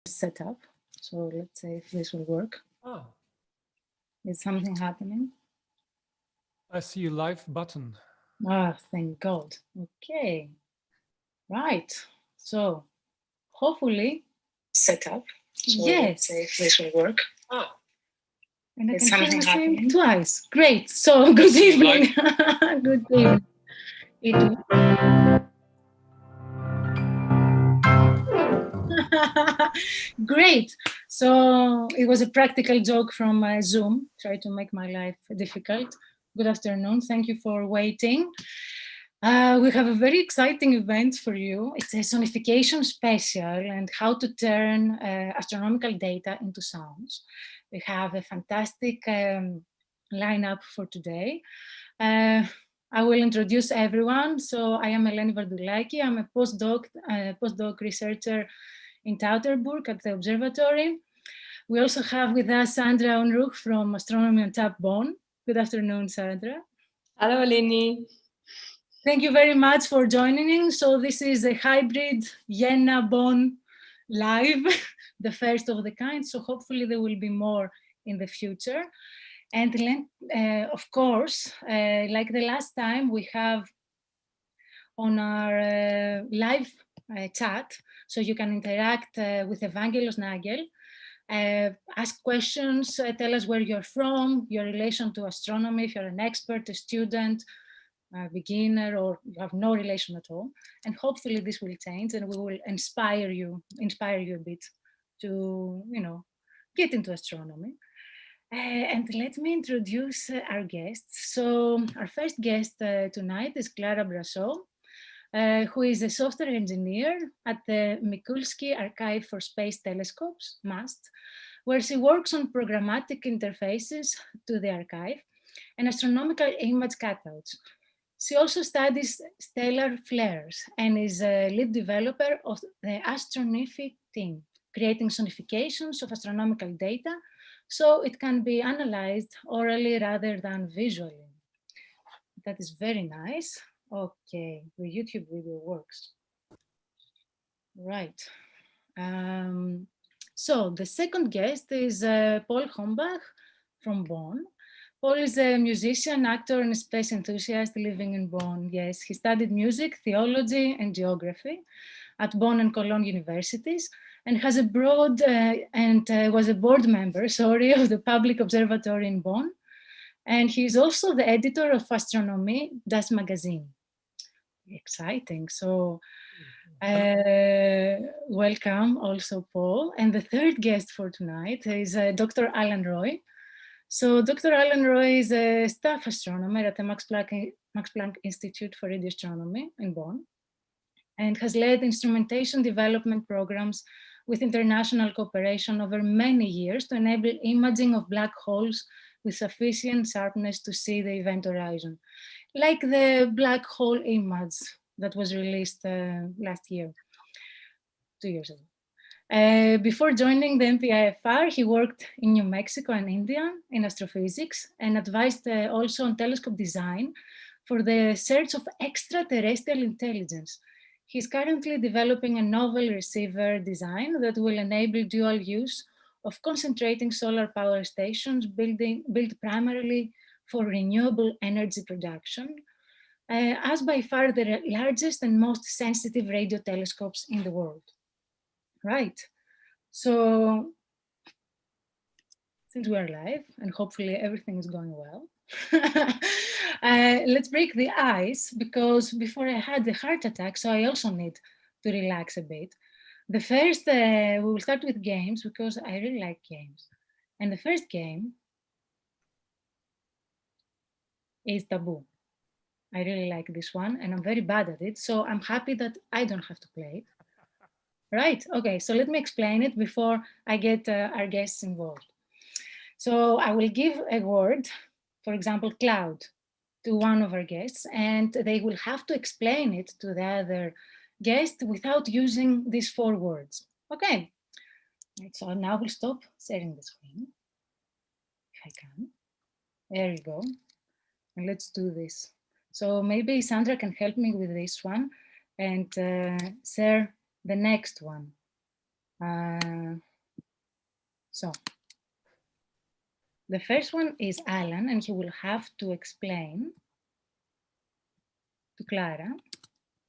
Setup. So let's see if this will work. Ah. Is something happening? I see a live button. Ah, thank God. Okay. Right. So hopefully setup. So yes. Let's see if this will work. Ah. And I can hear myself twice. Great. So good evening. Good evening. Great. So it was a practical joke from Zoom. Try to make my life difficult. Good afternoon. Thank you for waiting. We have a very exciting event for you. It's a Sonification Special and how to turn astronomical data into sounds. We have a fantastic lineup for today. I will introduce everyone. So I am Eleni Vardoulaki. I'm a postdoc researcher in Tauterburg at the observatory. We also have with us Sandra Unruch from Astronomy on Tap Bonn. Good afternoon, Sandra. Hello, Eleni. Thank you very much for joining. So this is a hybrid Jena Bonn live, the first of the kind. So hopefully there will be more in the future. And of course, like the last time, we have on our live chat, so you can interact with Evangelos Nagel, ask questions, tell us where you're from, your relation to astronomy, if you're an expert, a student, a beginner, or you have no relation at all. And hopefully this will change and we will inspire you a bit to, get into astronomy. And let me introduce our guests. So our first guest tonight is Clara Brasseur, who is a software engineer at the Mikulski Archive for Space Telescopes, MAST, where she works on programmatic interfaces to the archive and astronomical image cutouts. She also studies stellar flares and is a lead developer of the Astronify team, creating sonifications of astronomical data so it can be analyzed orally rather than visually. That is very nice. Okay, the YouTube video works. Right. So the second guest is Paul Hombach from Bonn. Paul is a musician, actor, and a space enthusiast living in Bonn. Yes, he studied music, theology, and geography at Bonn and Cologne Universities, and has a broad was a board member, of the Public Observatory in Bonn. And he is also the editor of Astronomy, das MAGAZIN. Exciting. So welcome also, Paul. And the third guest for tonight is Dr. Alan Roy. So Dr. Alan Roy is a staff astronomer at the Max-Planck-Institut for Radioastronomy in Bonn and has led instrumentation development programs with international cooperation over many years to enable imaging of black holes with sufficient sharpness to see the event horizon, like the black hole image that was released last year, 2 years ago. Before joining the MPIfR, he worked in New Mexico and India in astrophysics and advised also on telescope design for the search of extraterrestrial intelligence. He's currently developing a novel receiver design that will enable dual use of concentrating solar power stations built primarily for renewable energy production, as by far the largest and most sensitive radio telescopes in the world. Right, so since we're live and hopefully everything is going well, let's break the ice, because before I had the heart attack, so I also need to relax a bit. The first, we will start with games because I really like games. And the first game is Taboo. I really like this one and I'm very bad at it, so I'm happy that I don't have to play it. Right, okay, so let me explain it before I get our guests involved. So I will give a word, for example, cloud, to one of our guests, and they will have to explain it to the other guest without using these 4 words. Okay, right, so now we'll stop sharing the screen, if I can. There you go, and let's do this. So maybe Sandra can help me with this one and share the next one. So the first one is Alan, and he will have to explain to Clara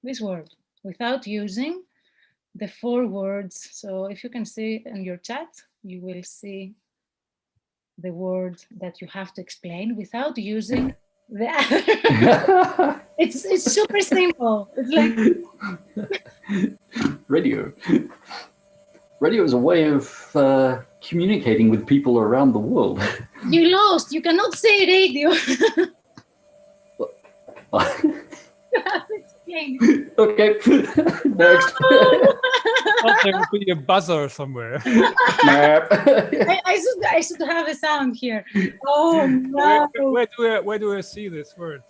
this word without using the 4 words. So if you can see in your chat, you will see the word that you have to explain without using the other. It's super simple. It's like Radio. Radio is a way of communicating with people around the world. You lost. You cannot say radio. Okay, next. Oh, there will be a buzzer somewhere. I should have a sound here. Oh no! Where do I see this word?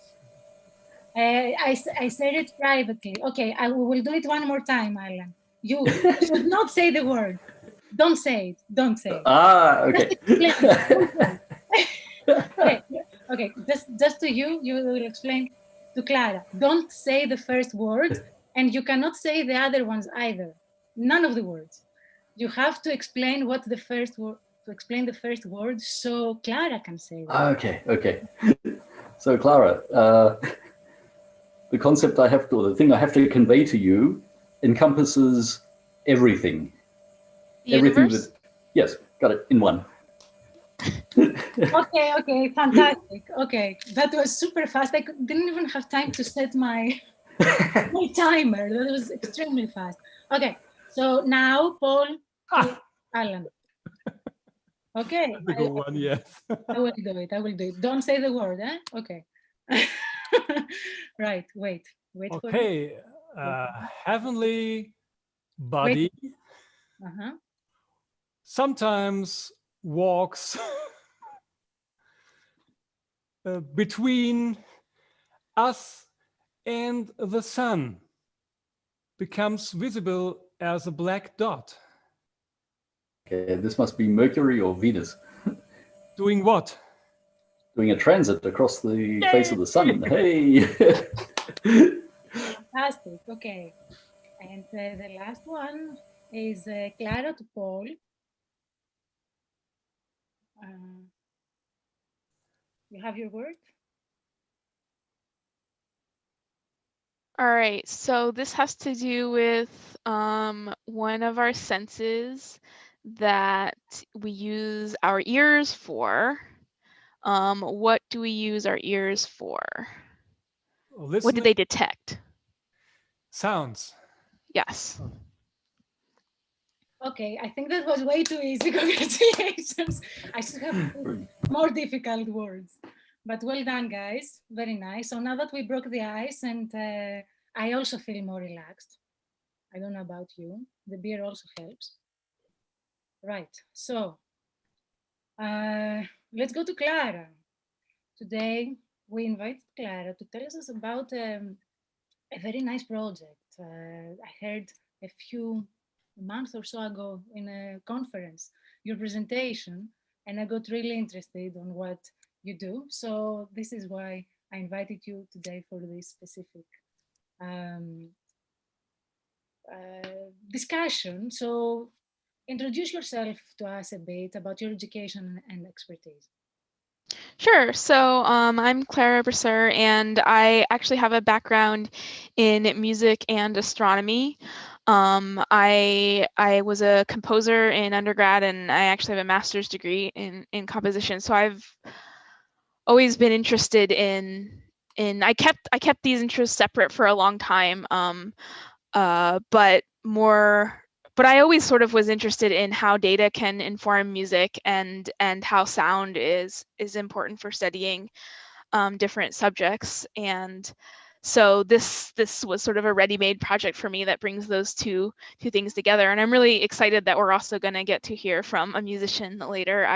I said it privately. Okay, I will do it one more time, Alan. You should not say the word. Don't say it. Don't say it. Ah, okay. Okay. Just to you will explain to Clara. Don't say the first word, and you cannot say the other ones either. None of the words. You have to explain what the first word. To explain the first word, so Clara can say that. Okay. So Clara, the concept the thing I have to convey to you encompasses everything. Everything that, yes, got it in one. Okay, fantastic. Okay, that was super fast. I didn't even have time to set my timer. That was extremely fast. Okay, so now Paul to Alan. Okay. One, yes. I will do it. Don't say the word, eh? Okay. Right, wait. Okay, heavenly body sometimes walks between us and the sun, becomes visible as a black dot. Okay, this must be Mercury or Venus. Doing what? Doing a transit across the face of the sun. Hey! Fantastic, okay. And the last one is Clara to Paul. You have your word? All right, so this has to do with one of our senses that we use our ears for. What do we use our ears for? What did they detect? Sounds. Yes. Okay, I think that was way too easy. Congratulations. I should have more difficult words. But well done, guys. Very nice. So now that we broke the ice, and I also feel more relaxed. I don't know about you. The beer also helps. Right. So let's go to Clara. Today, we invited Clara to tell us about a very nice project. I heard a month or so ago in a conference, your presentation, and I got really interested on what you do. So this is why I invited you today for this specific discussion. So introduce yourself to us a bit about your education and expertise. Sure. So I'm Clara Brasseur, and I actually have a background in music and astronomy. I was a composer in undergrad, and I actually have a master's degree in composition. So I've always been interested in I kept these interests separate for a long time, but I always sort of was interested in how data can inform music and how sound is important for studying different subjects. And so this was sort of a ready-made project for me that brings those two things together. And I'm really excited that we're also going to get to hear from a musician later.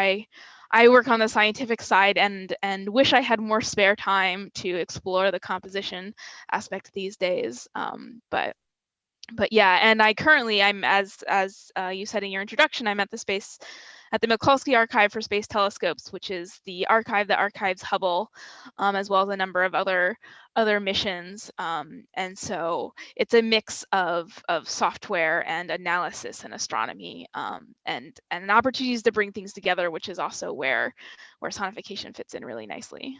I work on the scientific side and wish I had more spare time to explore the composition aspect these days. But but yeah, and I'm as you said in your introduction, I'm at the Mikulski Archive for Space Telescopes, which is the archive that archives Hubble, as well as a number of other missions. And so it's a mix of software and analysis and astronomy, and opportunities to bring things together, which is also where sonification fits in really nicely.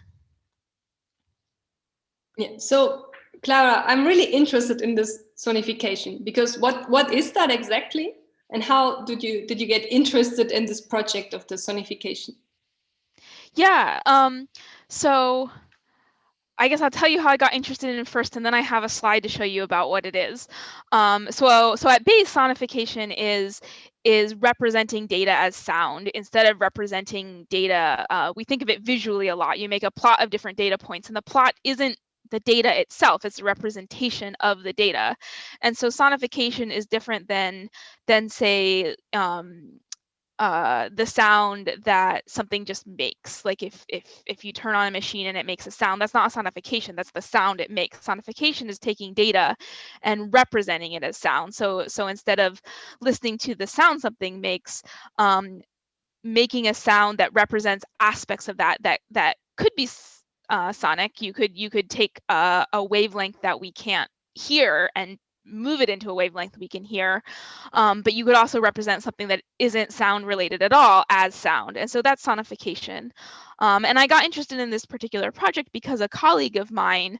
Yeah. So, Clara, I'm really interested in this sonification, because what is that exactly, and how did you get interested in this project of the sonification? Yeah. So I guess I'll tell you how I got interested in it first, and then I have a slide to show you about what it is. So at base, sonification is representing data as sound instead of representing data. We think of it visually a lot. You make a plot of different data points, and the plot isn't the data itself, it's a representation of the data. And so sonification is different than say the sound that something just makes. Like if you turn on a machine and it makes a sound, that's not a sonification, that's the sound it makes. Sonification is taking data and representing it as sound. So instead of listening to the sound something makes, making a sound that represents aspects of that could be sonic. You could take a wavelength that we can't hear and move it into a wavelength we can hear, but you could also represent something that isn't sound related at all as sound, and so that's sonification. And I got interested in this particular project because a colleague of mine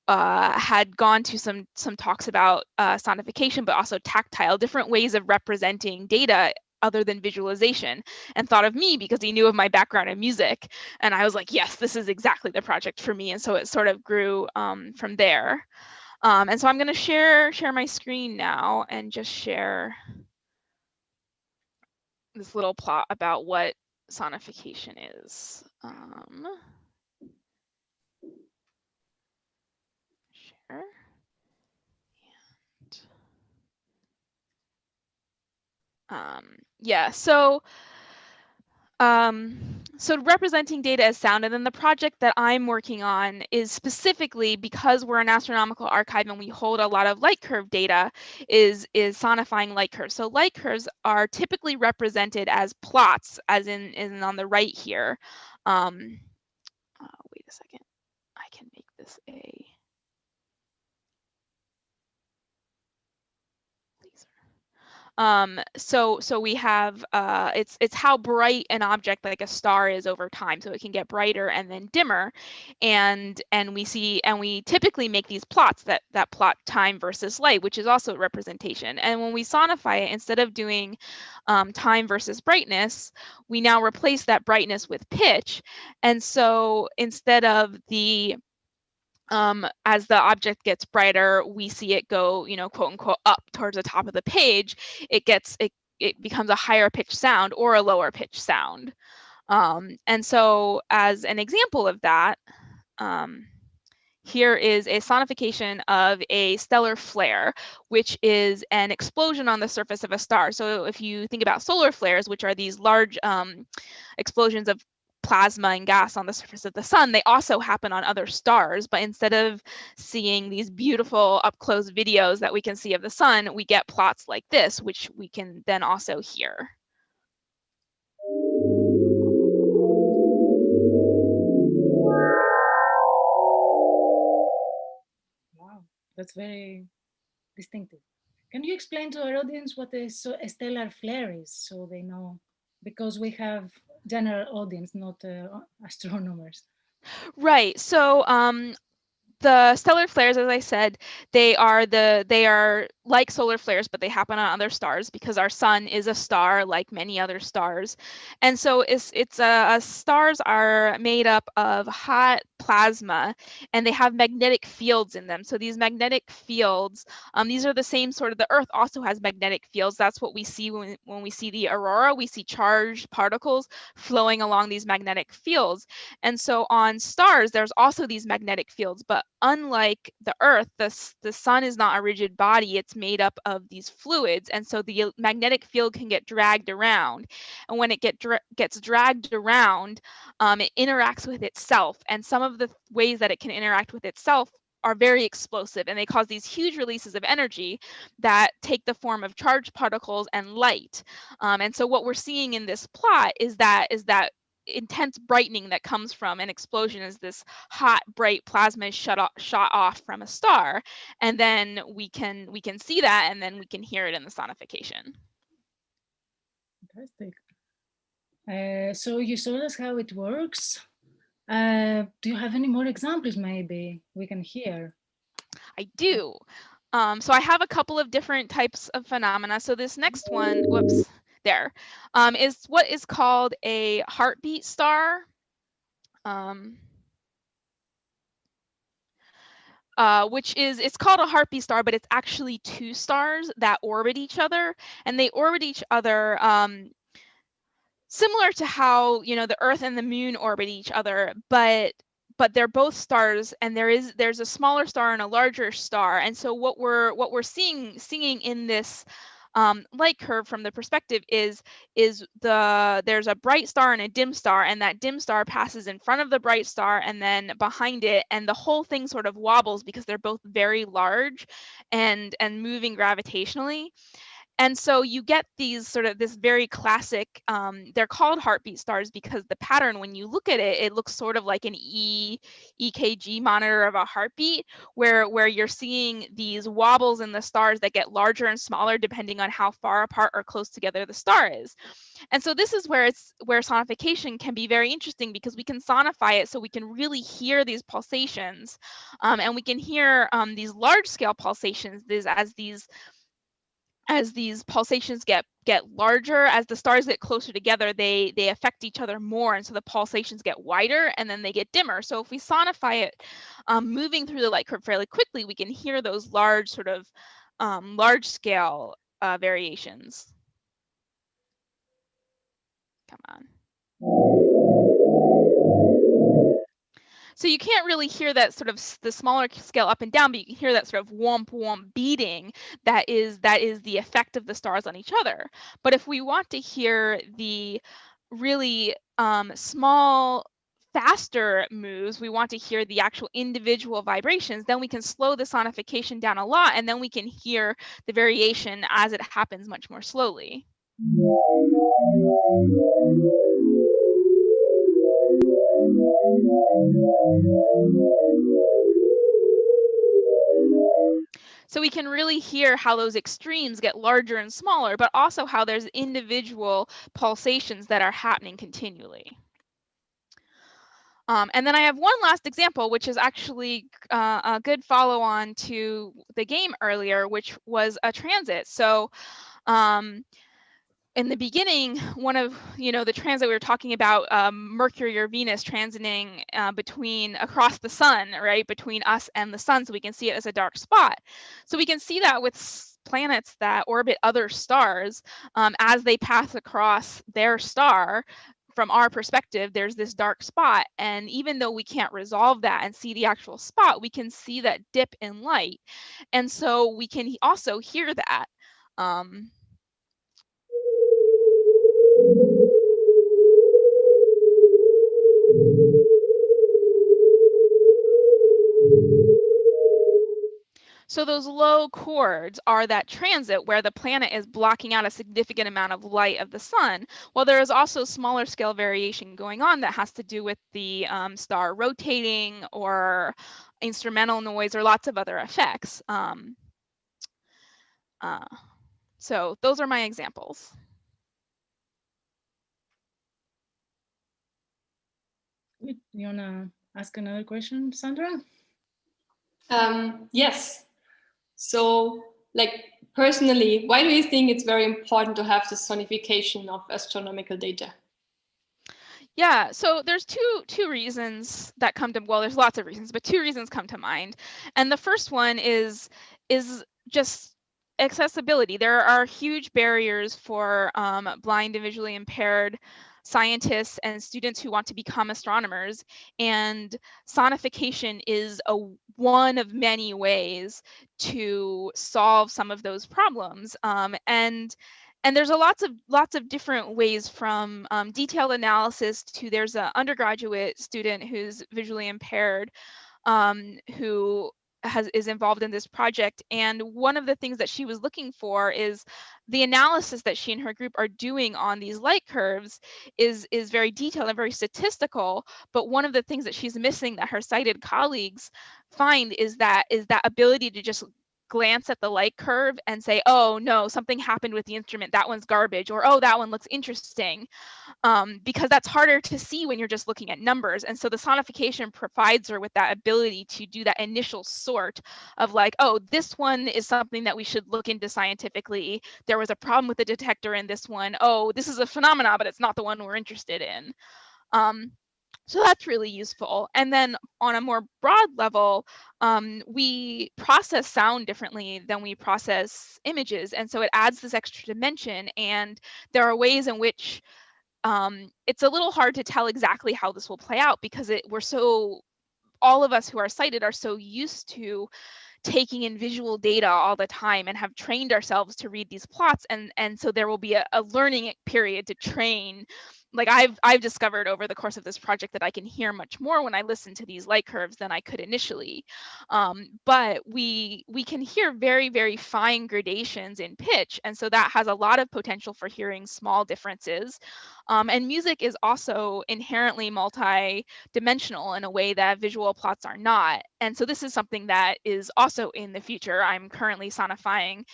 had gone to some talks about sonification, but also tactile, different ways of representing data other than visualization, and thought of me because he knew of my background in music. And I was like, yes, this is exactly the project for me. And so it sort of grew from there. And so I'm going to share my screen now and just share this little plot about what sonification is. Share. Yeah, so representing data as sound, and then the project that I'm working on is specifically, because we're an astronomical archive and we hold a lot of light curve data, is sonifying light curves. So light curves are typically represented as plots, as in on the right here. Wait a second, I can make this a so we have it's how bright an object like a star is over time, so it can get brighter and then dimmer, and we typically make these plots that plot time versus light, which is also a representation. And when we sonify it, instead of doing time versus brightness, we now replace that brightness with pitch. And so instead of the as the object gets brighter, we see it go, quote unquote, up towards the top of the page. It becomes a higher pitch sound or a lower pitch sound. And so as an example of that, here is a sonification of a stellar flare, which is an explosion on the surface of a star. So if you think about solar flares, which are these large explosions of plasma and gas on the surface of the sun, they also happen on other stars. But instead of seeing these beautiful up-close videos that we can see of the sun, we get plots like this, which we can then also hear. Wow, that's very distinctive. Can you explain to our audience what a stellar flare is, so they know? Because we have general audience, not astronomers. Right. So the stellar flares, as I said, they are like solar flares, but they happen on other stars because our sun is a star like many other stars. And so stars are made up of hot plasma, and they have magnetic fields in them. So these magnetic fields, these are the same sort of, the Earth also has magnetic fields. That's what we see when we see the aurora. We see charged particles flowing along these magnetic fields. And so on stars, there's also these magnetic fields, but unlike the Earth, the sun is not a rigid body. It's made up of these fluids, and so the magnetic field can get dragged around. And when it gets dragged around, it interacts with itself. And some of the ways that it can interact with itself are very explosive, and they cause these huge releases of energy that take the form of charged particles and light. And so what we're seeing in this plot is that intense brightening that comes from an explosion is this hot, bright plasma shot off from a star, and then we can see that, and then we can hear it in the sonification. Fantastic. So you showed us how it works. Do you have any more examples maybe we can hear? I do. So I have a couple of different types of phenomena. So this next one, whoops, there, is what is called a heartbeat star. Which is, it's called a heartbeat star, but it's actually two stars that orbit each other, and they orbit each other similar to how, you know, the Earth and the Moon orbit each other, but they're both stars, and there's a smaller star and a larger star. And so what we're seeing in this light curve from the perspective is there's a bright star and a dim star, and that dim star passes in front of the bright star and then behind it, and the whole thing sort of wobbles because they're both very large and moving gravitationally. And so you get these sort of this very classic, they're called heartbeat stars because the pattern, when you look at it, it looks sort of like an EKG monitor of a heartbeat, where you're seeing these wobbles in the stars that get larger and smaller depending on how far apart or close together the star is. And so this is where sonification can be very interesting, because we can sonify it so we can really hear these pulsations, and we can hear these large scale pulsations as these pulsations get larger. As the stars get closer together, they affect each other more, and so the pulsations get wider and then they get dimmer. So if we sonify it moving through the light curve fairly quickly, we can hear those large sort of large scale variations. Come on. So you can't really hear that sort of the smaller scale up and down, but you can hear that sort of whomp whomp beating that is the effect of the stars on each other. But if we want to hear the really small, faster moves, we want to hear the actual individual vibrations, then we can slow the sonification down a lot, and then we can hear the variation as it happens much more slowly. So we can really hear how those extremes get larger and smaller, but also how there's individual pulsations that are happening continually. And then I have one last example, which is actually a good follow-on to the game earlier, which was a transit. So in the beginning, one of the transit we were talking about, Mercury or Venus transiting across the sun, right, between us and the sun, so we can see it as a dark spot. So we can see that with planets that orbit other stars, as they pass across their star. From our perspective, there's this dark spot, and even though we can't resolve that and see the actual spot, we can see that dip in light, and so we can also hear that. So those low chords are that transit where the planet is blocking out a significant amount of light of the sun, while there is also smaller scale variation going on that has to do with the star rotating or instrumental noise or lots of other effects. So those are my examples. You want to ask another question, Sandra? Yes. So, like, personally, why do you think it's very important to have the sonification of astronomical data? Yeah, so there's two reasons that come to, well, there's lots of reasons, but two reasons come to mind. And the first one is just accessibility. There are huge barriers for blind and visually impaired scientists and students who want to become astronomers, and sonification is one of many ways to solve some of those problems. And there's lots of different ways, from detailed analysis to, there's an undergraduate student who's visually impaired, who is involved in this project, and one of the things that she was looking for is the analysis that she and her group are doing on these light curves is very detailed and very statistical, but one of the things that she's missing that her sighted colleagues find is that ability to just glance at the light curve and say, oh no, something happened with the instrument, that one's garbage, or oh, that one looks interesting. Because that's harder to see when you're just looking at numbers. And so the sonification provides her with that ability to do that initial sort of like, oh, this one is something that we should look into scientifically. There was a problem with the detector in this one. Oh, this is a phenomena, but it's not the one we're interested in. So that's really useful. And then on a more broad level, we process sound differently than we process images. And so it adds this extra dimension. And there are ways in which it's a little hard to tell exactly how this will play out because all of us who are sighted are so used to taking in visual data all the time and have trained ourselves to read these plots, and so there will be a learning period to train. Like I've discovered over the course of this project that I can hear much more when I listen to these light curves than I could initially. But we can hear very, very fine gradations in pitch, and so that has a lot of potential for hearing small differences. And music is also inherently multi-dimensional in a way that visual plots are not. And so this is something that is also in the future. I'm currently sonifying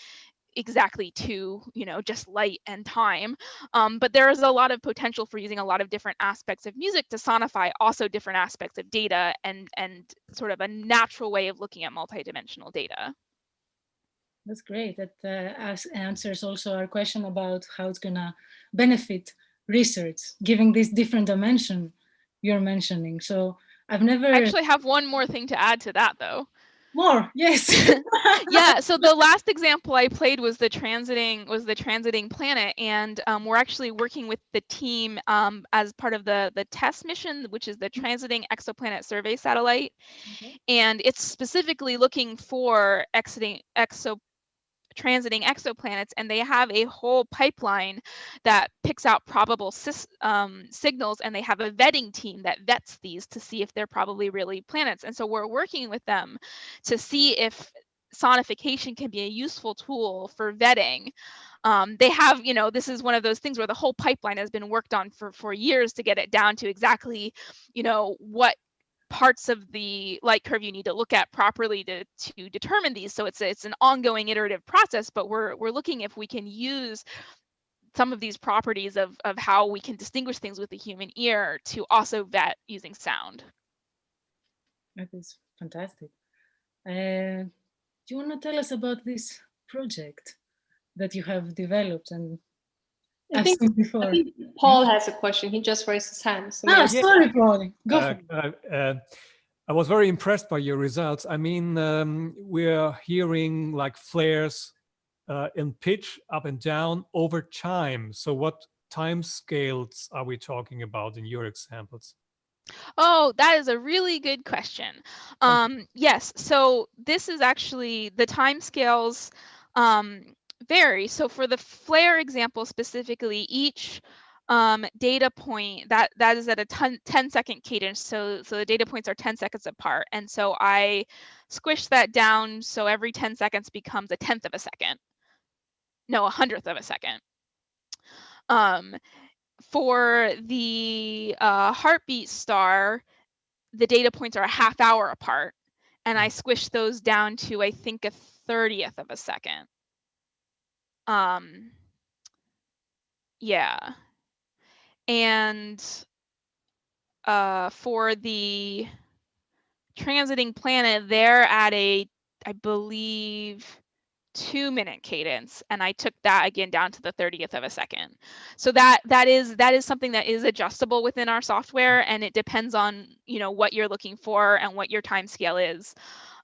exactly to, just light and time. But there is a lot of potential for using a lot of different aspects of music to sonify also different aspects of data and sort of a natural way of looking at multidimensional data. That's great. That answers also our question about how it's gonna benefit research, giving this different dimension you're mentioning. So I actually have one more thing to add to that though. More, yes. Yeah, so the last example I played was the transiting planet, and we're actually working with the team as part of the TESS mission, which is the Transiting Exoplanet Survey Satellite. Okay. And it's specifically looking for transiting exoplanets, and they have a whole pipeline that picks out probable signals, and they have a vetting team that vets these to see if they're probably really planets. And so we're working with them to see if sonification can be a useful tool for vetting. They have, this is one of those things where the whole pipeline has been worked on for years to get it down to exactly, what parts of the light curve you need to look at properly to determine these. So it's an ongoing iterative process, but we're looking if we can use some of these properties of how we can distinguish things with the human ear to also vet using sound. That is fantastic. Do you want to tell us about this project that you have developed and I think Paul has a question. He just raised his hand. So sorry, Paul. Go for it. I was very impressed by your results. I mean, we're hearing like flares in pitch up and down over time. So what time scales are we talking about in your examples? Oh, that is a really good question. Yes, so this is actually the time scales vary. So for the flare example specifically, each data point that is at a 10-second cadence. So the data points are 10 seconds apart. And so I squish that down so every 10 seconds becomes a 1/10 of a second. No, 100th of a second. For the heartbeat star, the data points are a half hour apart, and I squish those down to, I think, a 30th of a second. Yeah. And for the transiting planet, they're at a, I believe, 2-minute cadence, and I took that again down to the 30th of a second. So that is something that is adjustable within our software, and it depends on what you're looking for and what your time scale is.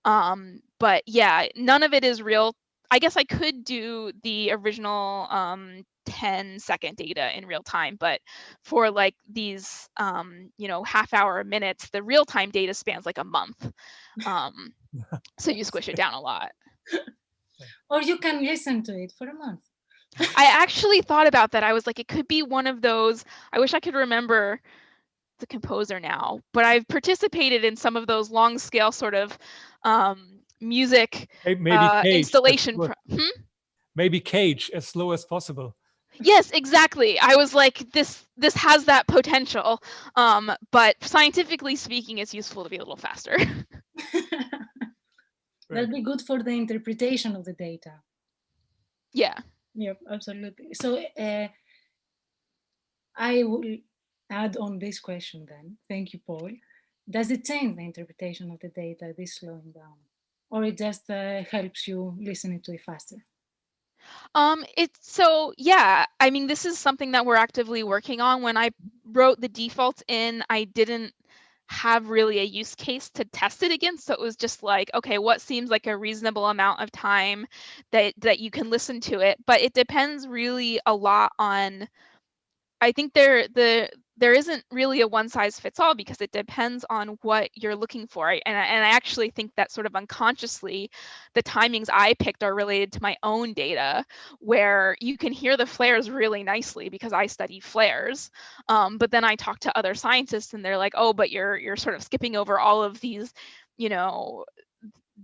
But yeah, none of it is real. I guess I could do the original 10-second data in real time, but for like these half-hour minutes, the real-time data spans like a month. So you squish it down a lot. Or you can listen to it for a month. I actually thought about that. I was like, it could be one of those. I wish I could remember the composer now, but I've participated in some of those long scale sort of music Maybe cage, installation. Maybe cage as slow as possible. Yes, exactly. I was like, this has that potential, but scientifically speaking, it's useful to be a little faster. That'd be good for the interpretation of the data. Yeah. Yep, absolutely. So I will add on this question then. Thank you, Paul. Does it change the interpretation of the data, this slowing down? Or it just helps you listen to it faster? Yeah, I mean, this is something that we're actively working on. When I wrote the defaults in, I didn't have really a use case to test it against. So it was just like, okay, what seems like a reasonable amount of time that you can listen to it? But it depends really a lot on, I think there isn't really a one size fits all, because it depends on what you're looking for. And I actually think that sort of unconsciously, the timings I picked are related to my own data, where you can hear the flares really nicely because I study flares. But then I talk to other scientists and they're like, oh, but you're sort of skipping over all of these,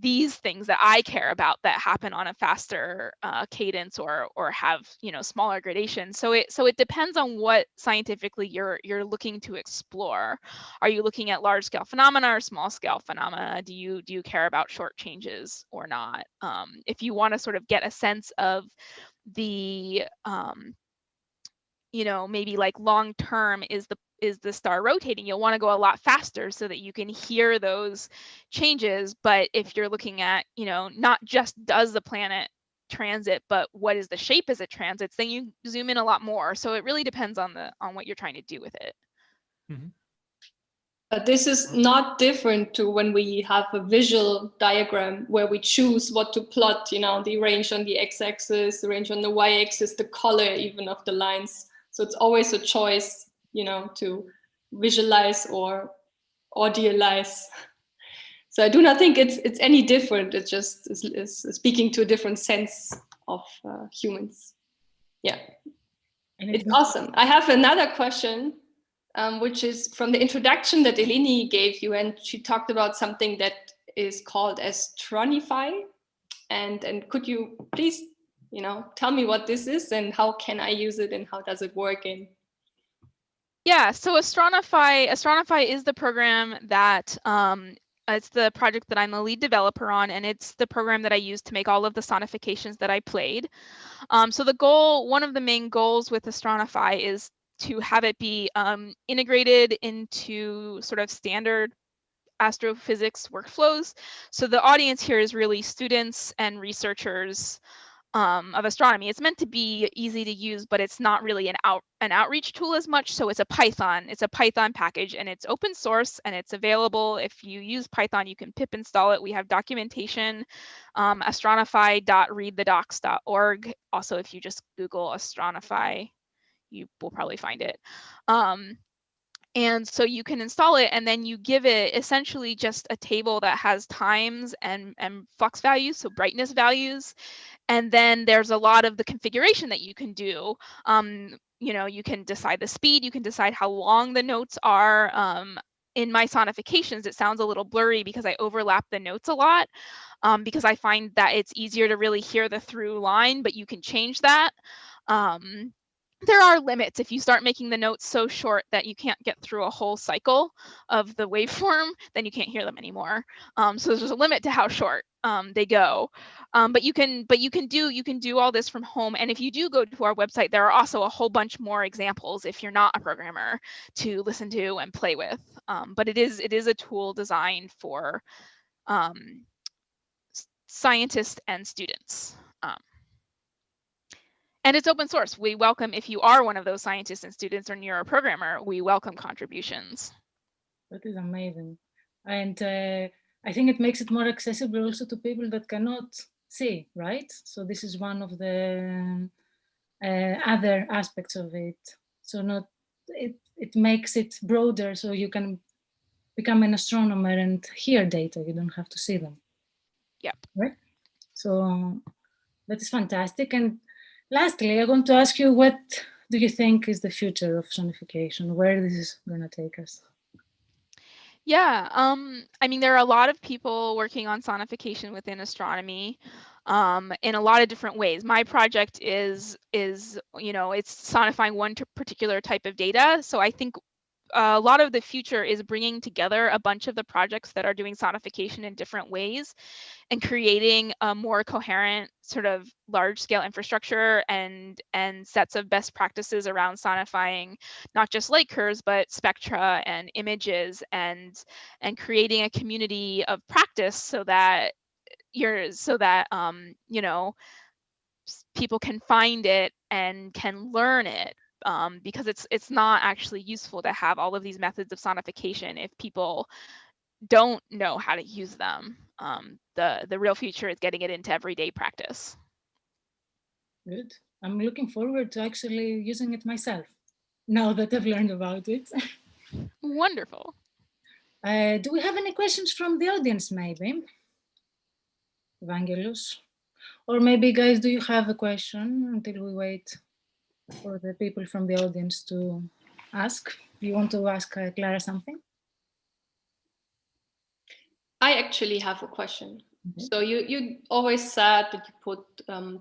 these things that I care about that happen on a faster cadence or have smaller gradation. So it depends on what scientifically you're looking to explore. Are you looking at large scale phenomena or small scale phenomena? Do you care about short changes or not? If you want to sort of get a sense of the maybe like long term, is the star rotating, you'll want to go a lot faster so that you can hear those changes. But if you're looking at, not just does the planet transit, but what is the shape as it transits, then you zoom in a lot more. So it really depends on what you're trying to do with it. Mm-hmm. But this is not different to when we have a visual diagram where we choose what to plot, the range on the x-axis, the range on the y-axis, the color even of the lines. So it's always a choice, to visualize or audialize. So I do not think it's any different. It just is speaking to a different sense of humans. Yeah, it's awesome. I have another question, which is from the introduction that Eleni gave you, and she talked about something that is called Astronify. And could you please, tell me what this is and how can I use it and how does it work in? Yeah, so Astronify is the program that it's the project that I'm the lead developer on, and it's the program that I use to make all of the sonifications that I played. So one of the main goals with Astronify is to have it be integrated into sort of standard astrophysics workflows. So the audience here is really students and researchers of astronomy. It's meant to be easy to use, but it's not really an outreach tool as much. So it's a Python package, and it's open source and it's available. If you use Python, you can pip install it. We have documentation, astronify.readthedocs.org. Also, if you just Google Astronify, you will probably find it. And so you can install it, and then you give it essentially just a table that has times and flux values, so brightness values. And then there's a lot of the configuration that you can do. You can decide the speed, you can decide how long the notes are. In my sonifications, it sounds a little blurry because I overlap the notes a lot, because I find that it's easier to really hear the through line, but you can change that. There are limits. If you start making the notes so short that you can't get through a whole cycle of the waveform, then you can't hear them anymore. So there's a limit to how short they go. But you can do all this from home. And if you do go to our website, there are also a whole bunch more examples if you're not a programmer to listen to and play with. But it is a tool designed for scientists and students. And it's open source. We welcome, if you are one of those scientists and students or you're a programmer, we welcome contributions. That is amazing. And I think it makes it more accessible also to people that cannot see, right? So this is one of the other aspects of it. So it makes it broader, so you can become an astronomer and hear data. You don't have to see them. Yep. Right? So that is fantastic. And lastly, I want to ask you, what do you think is the future of sonification? Where this is going to take us? Yeah, I mean, there are a lot of people working on sonification within astronomy in a lot of different ways. My project is you know, it's sonifying one particular type of data. So I think a lot of the future is bringing together a bunch of the projects that are doing sonification in different ways and creating a more coherent sort of large-scale infrastructure and sets of best practices around sonifying not just light curves but spectra and images and creating a community of practice so that you know, people can find it and can learn it. Because it's not actually useful to have all of these methods of sonification if people don't know how to use them. The real future is getting it into everyday practice. Good. I'm looking forward to actually using it myself now that I've learned about it. Wonderful. Do we have any questions from the audience, maybe? Evangelos? Or maybe, guys, do you have a question until we wait for the people from the audience to ask? Do you want to ask Clara something? I actually have a question. So you always said that you put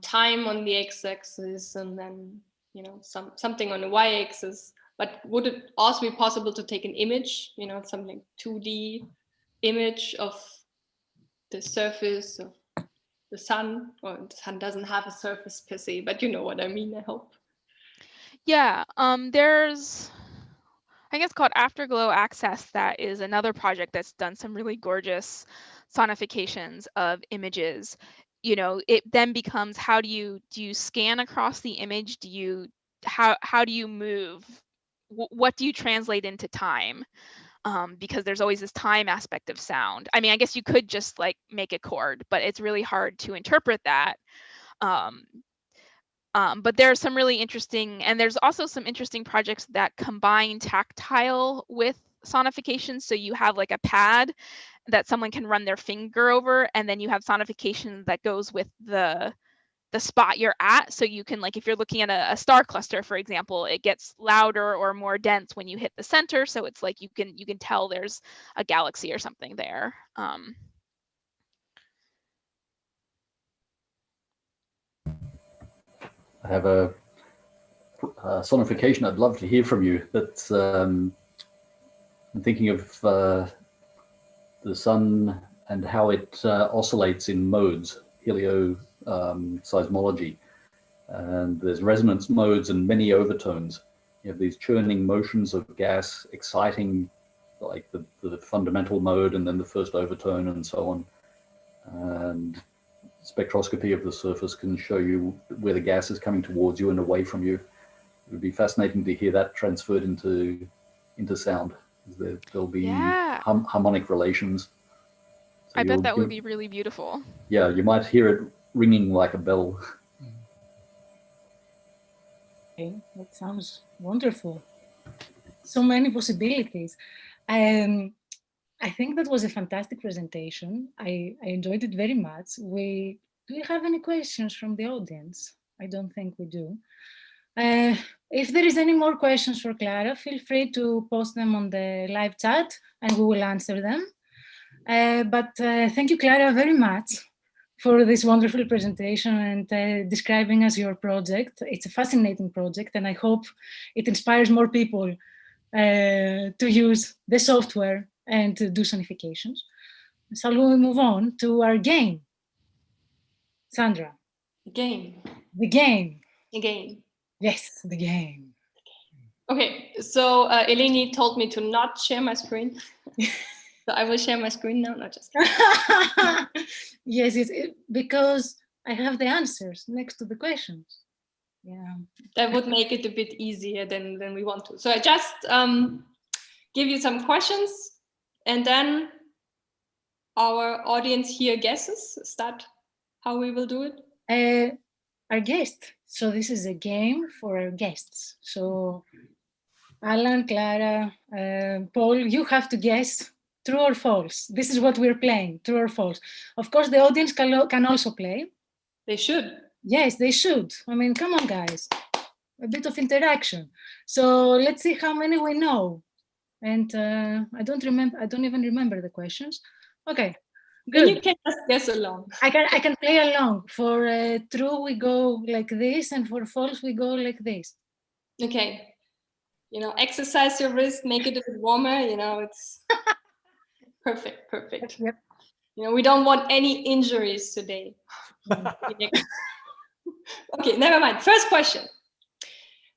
time on the x-axis and then, you know, something on the y-axis. But would it also be possible to take an image, you know, something 2D image of the surface of the sun? Or the sun doesn't have a surface per se, but you know what I mean, I hope. Yeah, there's, I guess, called Afterglow Access. That is another project that's done some really gorgeous sonifications of images. You know, it then becomes, how do you scan across the image? How do you move? What do you translate into time? Because there's always this time aspect of sound. I mean, I guess you could just like make a chord, but it's really hard to interpret that. But there's some really interesting, and there's also some interesting projects that combine tactile with sonification. So you have like a pad that someone can run their finger over, and then you have sonification that goes with the spot you're at. So you can, like, if you're looking at a star cluster, for example, it gets louder or more dense when you hit the center. So it's like you can tell there's a galaxy or something there. I have a sonification I'd love to hear from you. That's I'm thinking of the sun and how it oscillates in modes, seismology. And there's resonance modes and many overtones. You have these churning motions of gas, exciting like the fundamental mode and then the first overtone and so on. And spectroscopy of the surface can show you where the gas is coming towards you and away from you. It would be fascinating to hear that transferred into sound. There'll be harmonic relations. So I bet that would be really beautiful. Yeah, you might hear it ringing like a bell. Okay, that sounds wonderful. So many possibilities. I think that was a fantastic presentation. I enjoyed it very much. Do we have any questions from the audience? I don't think we do. If there is any more questions for Clara, feel free to post them on the live chat and we will answer them. But thank you, Clara, very much for this wonderful presentation and describing us your project. It's a fascinating project and I hope it inspires more people to use the software and to do sonifications. So we move on to our game. Sandra. The game. The game. The game. Yes, the game. Okay, so Eleni told me to not share my screen. So I will share my screen now, not just Yes, because I have the answers next to the questions. Yeah. That would make it a bit easier than we want to. So I just give you some questions and then our audience here guesses. Is that how we will do it? Our guest. So this is a game for our guests. So Alan, Clara, Paul, you have to guess true or false. This is what we're playing, true or false. Of course, the audience can also play. They should. Yes, they should. I mean, come on, guys. A bit of interaction. So let's see how many we know. And I don't even remember the questions. Okay, Then good. you can just guess along. I can play along. For true, we go like this, and for false, we go like this. Okay. You know, exercise your wrist, make it a bit warmer, you know, it's perfect, perfect. Yep. You know, we don't want any injuries today. Okay, never mind. First question.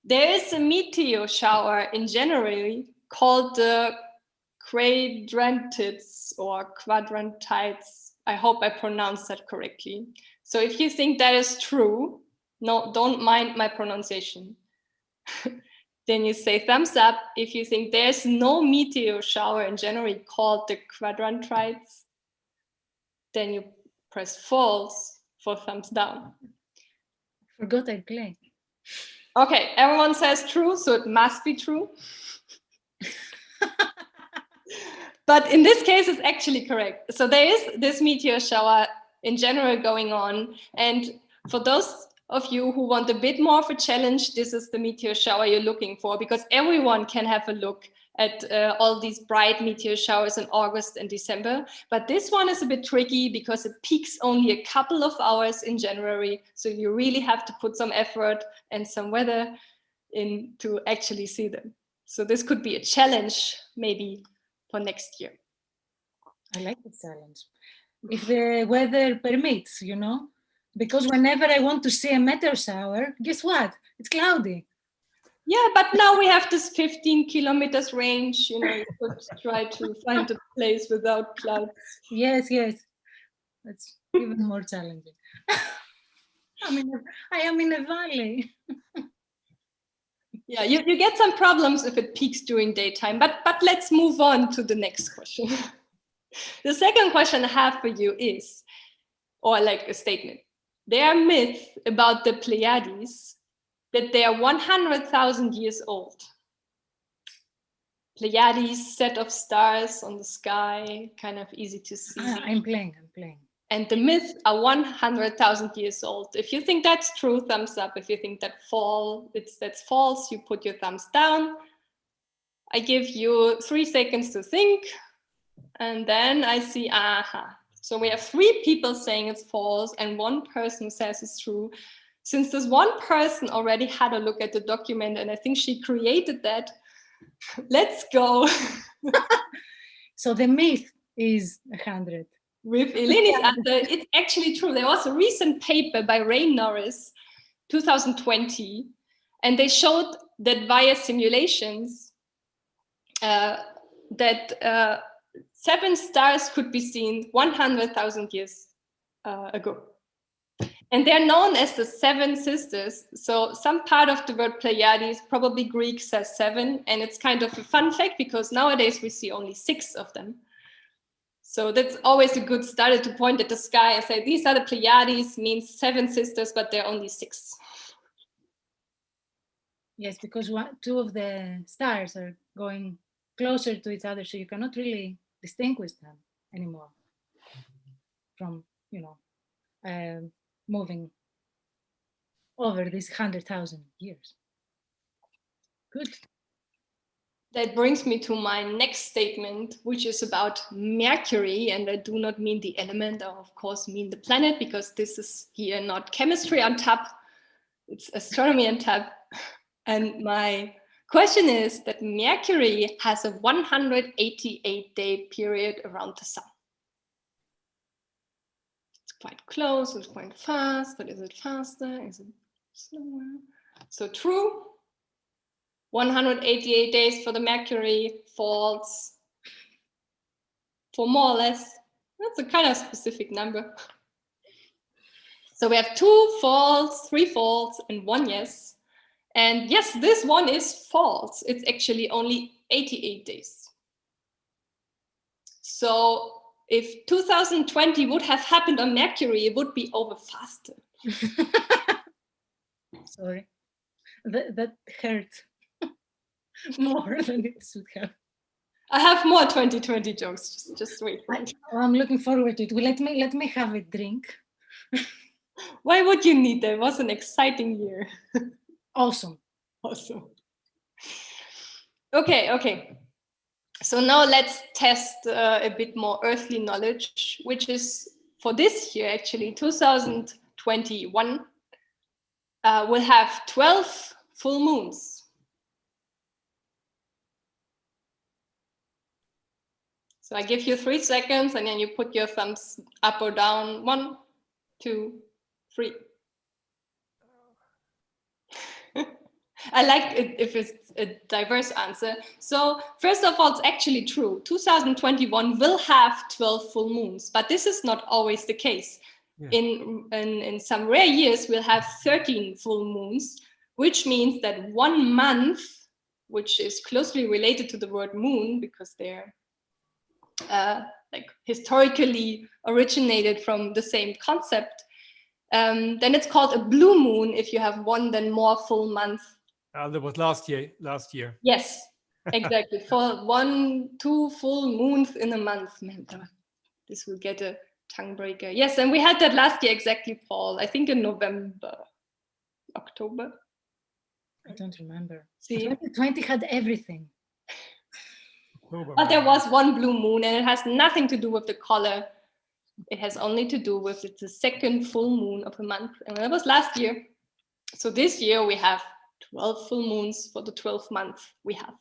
There is a meteor shower in January called the quadrantids or quadrantides. I hope I pronounced that correctly. So if you think that is true, no, don't mind my pronunciation. Then you say thumbs up. If you think there's no meteor shower in January called the quadrantides, then you press false for thumbs down. Forgot I play. Okay, everyone says true, so it must be true. But in this case, it's actually correct. So there is this meteor shower in general going on. And for those of you who want a bit more of a challenge, this is the meteor shower you're looking for, because everyone can have a look at all these bright meteor showers in August and December. But this one is a bit tricky because it peaks only a couple of hours in January. So you really have to put some effort and some weather in to actually see them. So this could be a challenge maybe for next year. I like the challenge. If the weather permits, you know, because whenever I want to see a meteor shower, guess what? It's cloudy. Yeah, but now we have this 15 kilometers range, you know, you could try to find a place without clouds. Yes, yes. That's even more challenging. I am in a valley. Yeah, you get some problems if it peaks during daytime, but let's move on to the next question. The second question I have for you is, or like a statement, there are myths about the Pleiades that they are 100,000 years old. Pleiades, set of stars on the sky, kind of easy to see. I'm playing. And the myths are 100,000 years old. If you think that's true, thumbs up. If you think that's false, you put your thumbs down. I give you 3 seconds to think. And then I see, aha. So we have 3 people saying it's false and 1 person says it's true. Since this 1 person already had a look at the document and I think she created that, let's go. So the myth is 100. With Eleni's answer, it's actually true. There was a recent paper by Ray Norris, 2020, and they showed that via simulations that 7 stars could be seen 100,000 years ago. And they're known as the 7 sisters. So some part of the word Pleiades, probably Greek, says 7. And it's kind of a fun fact because nowadays we see only 6 of them. So that's always a good start to point at the sky and say, these are the Pleiades, means 7 sisters, but they're only 6. Yes, because 2 of the stars are going closer to each other, so you cannot really distinguish them anymore from, you know, moving over these 100,000 years. Good. That brings me to my next statement, which is about Mercury. And I do not mean the element, I of course mean the planet, because this is here not chemistry on tap, it's astronomy on tap. And my question is that Mercury has a 188-day period around the sun. It's quite close, it's quite fast, but is it faster? Is it slower? So true. 188 days for the Mercury, false for more or less. That's a kind of specific number. So we have 2 false, 3 false, and 1 yes. And yes, this one is false. It's actually only 88 days. So if 2020 would have happened on Mercury, it would be over faster. Sorry, that hurt more than it should have. I have more 2020 jokes. Just wait. I'm looking forward to it. Well, let me have a drink. Why would you need that? It was an exciting year. Awesome. Awesome. Okay. So now let's test a bit more earthly knowledge, which is for this year, actually, 2021, we'll have 12 full moons. So I give you 3 seconds and then you put your thumbs up or down. 1, 2, 3. I like it if it's a diverse answer. So first of all, it's actually true. 2021 will have 12 full moons, but this is not always the case. Yeah. In some rare years, we'll have 13 full moons, which means that 1 month, which is closely related to the word moon because they're like historically originated from the same concept, then it's called a blue moon if you have 1 then more full months. That was last year. Yes, exactly. For 1, 2 full moons in a month. Man, this will get a tongue breaker. Yes, and we had that last year exactly, Paul. I think in November, October. I don't remember. See? 2020 had everything. But there was 1 blue moon, and it has nothing to do with the color. It has only to do with it's the 2nd full moon of a month, and that was last year. So this year we have 12 full moons for the 12th month we have.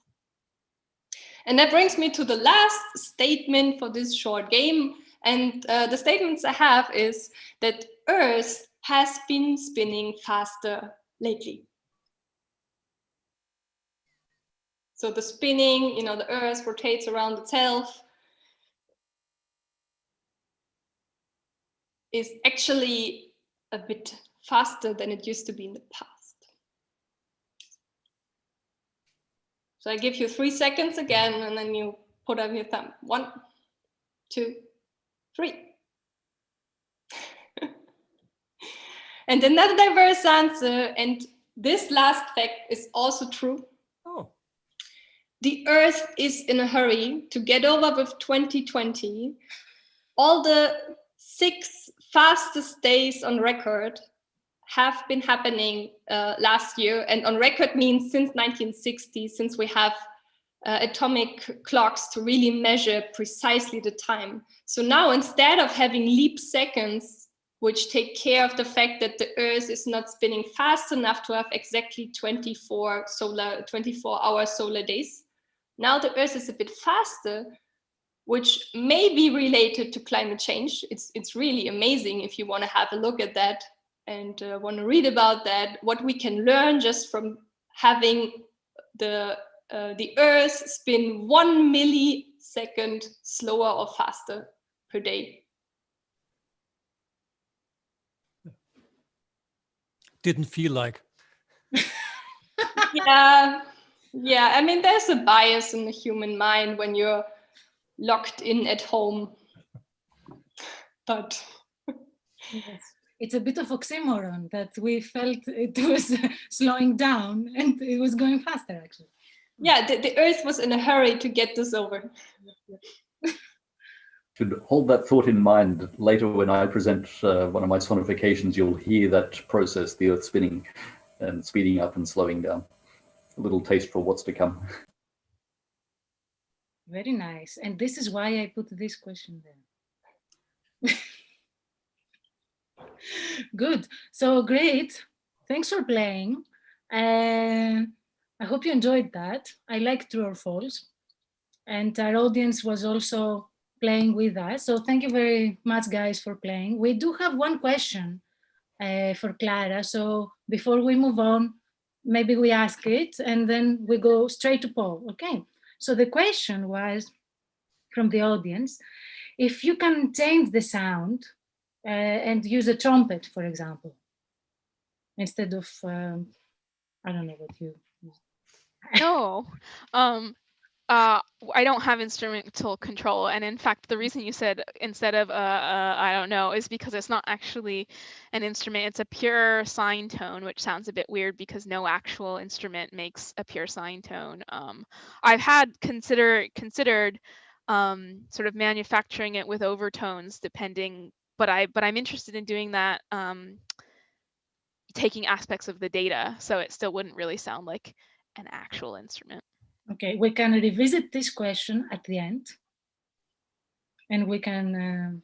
And that brings me to the last statement for this short game. And the statements I have is that Earth has been spinning faster lately. So the spinning, you know, the Earth rotates around itself, is actually a bit faster than it used to be in the past. So I give you 3 seconds again, and then you put up your thumb. 1, 2, 3. And another diverse answer, and this last fact is also true. Oh. The Earth is in a hurry to get over with 2020. All the 6 fastest days on record have been happening last year, and on record means since 1960, since we have atomic clocks to really measure precisely the time. So now, instead of having leap seconds, which take care of the fact that the Earth is not spinning fast enough to have exactly 24-hour solar days, now the Earth is a bit faster, which may be related to climate change. It's really amazing if you want to have a look at that and want to read about that, what we can learn just from having the Earth spin 1 millisecond slower or faster per day. Didn't feel like. Yeah. I mean, there's a bias in the human mind when you're locked in at home. But yes. It's a bit of oxymoron that we felt it was slowing down and it was going faster, actually. Yeah, the Earth was in a hurry to get this over. Should hold that thought in mind. Later when I present one of my sonifications, you'll hear that process, the Earth spinning and speeding up and slowing down. A little taste for what's to come. Very nice. And this is why I put this question there. Good. So great. Thanks for playing. I hope you enjoyed that. I like true or false. And our audience was also playing with us. So thank you very much, guys, for playing. We do have one question for Clara. So before we move on, maybe we ask it and then we go straight to Paul. Okay. So the question was from the audience, if you can change the sound and use a trumpet, for example, instead of, I don't know what you use. No, I don't have instrumental control. And in fact, the reason you said instead of, I don't know, is because it's not actually an instrument. It's a pure sine tone, which sounds a bit weird because no actual instrument makes a pure sine tone. I've had considered sort of manufacturing it with overtones depending, but I'm interested in doing that, taking aspects of the data, so it still wouldn't really sound like an actual instrument. Okay, we can revisit this question at the end, and we can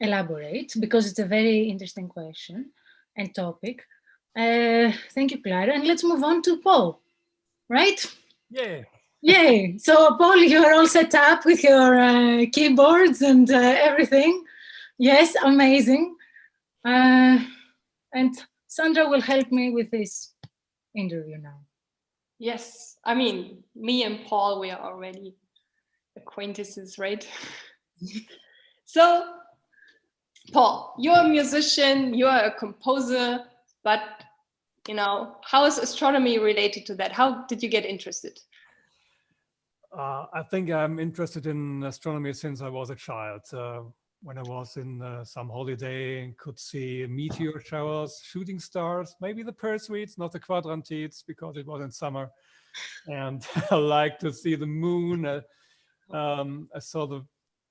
elaborate, because it's a very interesting question and topic. Thank you, Clara. And let's move on to Paul, right? Yeah. Yay. So, Paul, you're all set up with your keyboards and everything. Yes, amazing. And Sandra will help me with this interview now. Yes, I mean, me and Paul, we are already acquaintances, right? So, Paul, you're a musician, you're a composer, but, you know, how is astronomy related to that? How did you get interested? I think I'm interested in astronomy since I was a child. When I was in some holiday and could see meteor showers, shooting stars, maybe the Perseids, not the Quadrantids, because it was in summer. And I like to see the moon. I saw the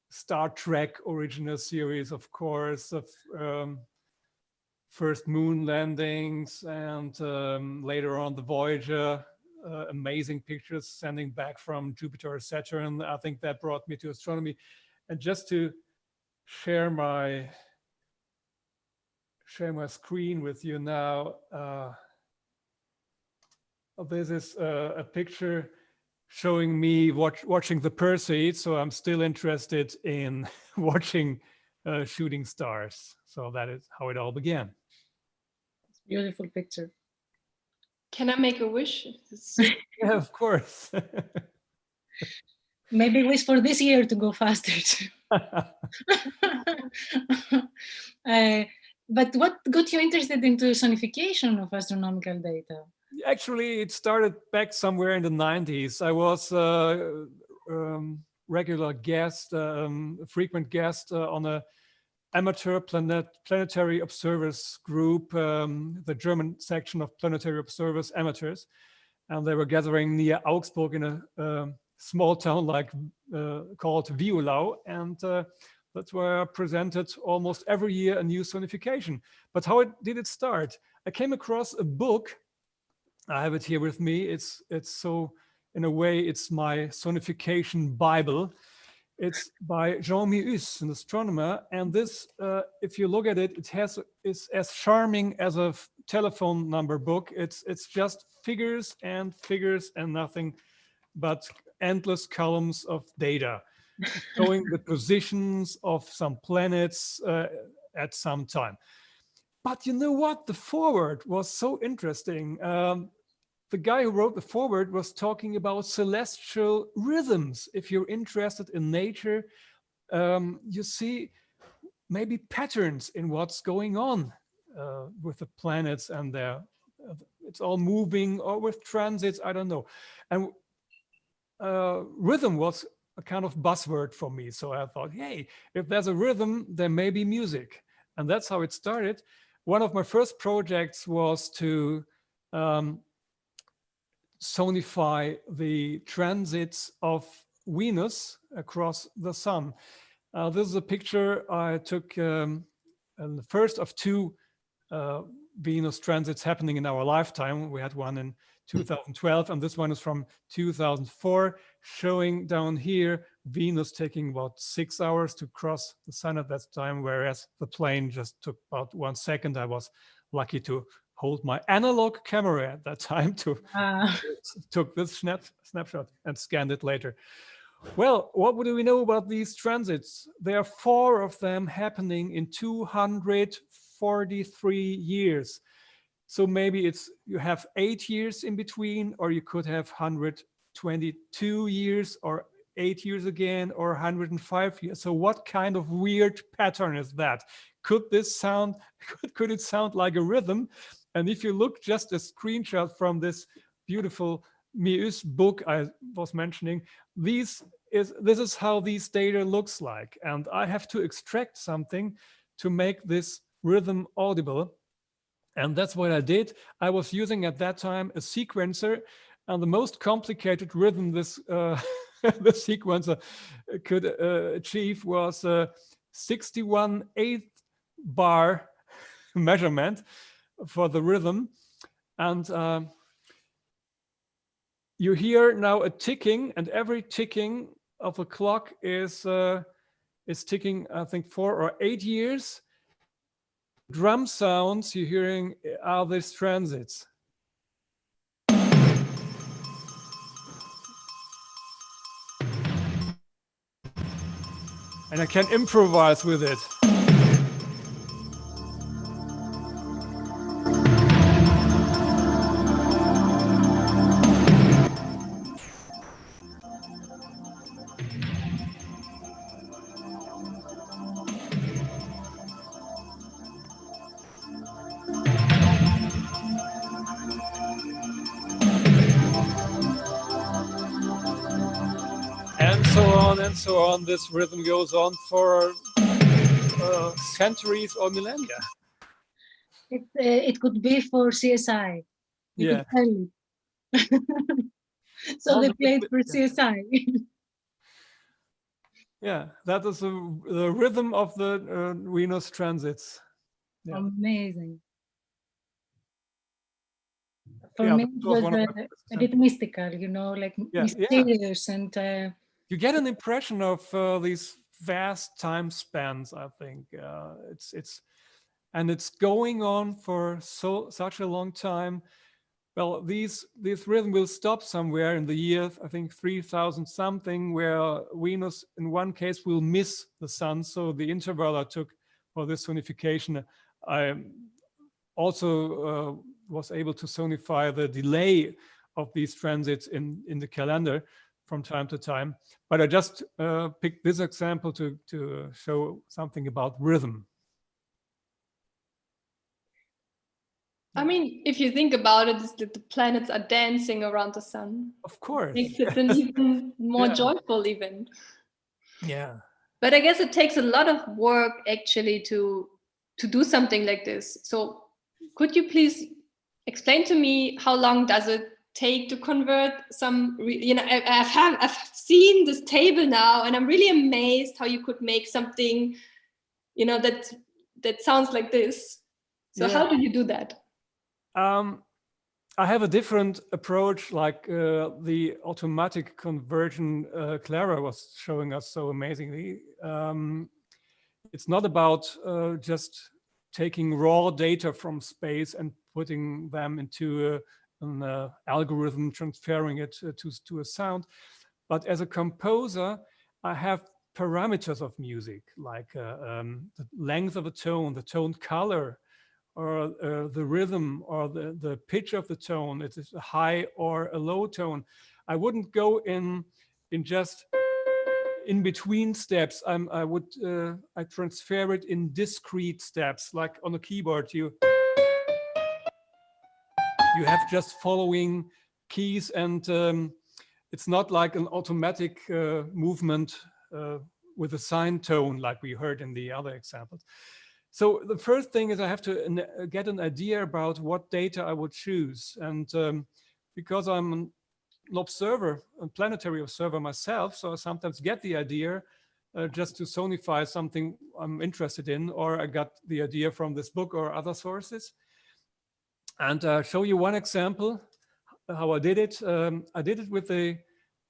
Star Trek original series, of course, of first moon landings, and later on the Voyager, amazing pictures sending back from Jupiter or Saturn. I think that brought me to astronomy. And just to share my screen with you now. This is a picture showing me watching the Perseids, so I'm still interested in watching shooting stars. So that is how it all began. Beautiful picture. Can I make a wish? Yeah, of course. Maybe wish for this year to go faster. But what got you interested into sonification of astronomical data? Actually, it started back somewhere in the 90s. I was a regular guest, frequent guest on a amateur planetary observers group, the German section of planetary observers, amateurs. And they were gathering near Augsburg in a small town called Wiolau. And that's where I presented almost every year a new sonification. But how did it start? I came across a book. I have it here with me. It's so, in a way, it's my sonification Bible. It's by Jean Mius, an astronomer. And this, if you look at it, it's as charming as a telephone number book. It's just figures and nothing but endless columns of data showing the positions of some planets at some time. But you know what? The foreword was so interesting. The guy who wrote the foreword was talking about celestial rhythms. If you're interested in nature, you see maybe patterns in what's going on with the planets and it's all moving, or with transits, I don't know. And rhythm was a kind of buzzword for me. So I thought, hey, if there's a rhythm, there may be music. And that's how it started. One of my first projects was to sonify the transits of Venus across the sun. This is a picture I took, the first of two Venus transits happening in our lifetime. We had one in 2012, and this one is from 2004, showing down here Venus taking about 6 hours to cross the sun at that time, whereas the plane just took about 1 second. I was lucky to hold my analog camera at that time to took this snapshot and scanned it later. Well, what do we know about these transits? There are 4 of them happening in 243 years. So maybe you have 8 years in between, or you could have 122 years, or 8 years again, or 105 years. So what kind of weird pattern is that? Could it sound like a rhythm? And if you look just a screenshot from this beautiful Mius book I was mentioning, this is how these data looks like. And I have to extract something to make this rhythm audible. And that's what I did. I was using at that time a sequencer, and the most complicated rhythm this the sequencer could achieve was a 61/8 bar measurement for the rhythm. And you hear now a ticking, and every ticking of a clock is ticking, I think, 4 or 8 years. Drum sounds you're hearing are these transits. And I can improvise with it. And so on. This rhythm goes on for centuries or millennia. It could be for CSI. Yeah. So they played for CSI. Yeah, that is the rhythm of the Venus transits. Yeah. Amazing. For yeah, me, it was a bit mystical, you know, like mysterious. And you get an impression of these vast time spans. I think it's going on for such a long time. Well, this rhythm will stop somewhere in the year, I think 3000 something, where Venus in one case will miss the sun. So the interval I took for this sonification, I also was able to sonify the delay of these transits in the calendar from time to time. But I just picked this example to show something about rhythm. I mean, if you think about it, is that the planets are dancing around the sun. Of course. Makes it an even more joyful event. Yeah. But I guess it takes a lot of work actually to do something like this. So could you please explain to me how long does it take to convert some, you know, I've seen this table now and I'm really amazed how you could make something, you know, that sounds like this. So how do you do that? I have a different approach, like the automatic conversion Clara was showing us so amazingly. It's not about just taking raw data from space and putting them into an algorithm, transferring it to a sound. But as a composer, I have parameters of music, like the length of a tone, the tone color, or the rhythm, or the pitch of the tone. It is a high or a low tone. I wouldn't go in just in between steps. I transfer it in discrete steps, like on a keyboard. You have just following keys, and it's not like an automatic movement with a sine tone like we heard in the other examples. So the first thing is I have to get an idea about what data I would choose. And because I'm an observer, a planetary observer myself, so I sometimes get the idea just to sonify something I'm interested in, or I got the idea from this book or other sources. And I'll show you one example how I did it. I did it with a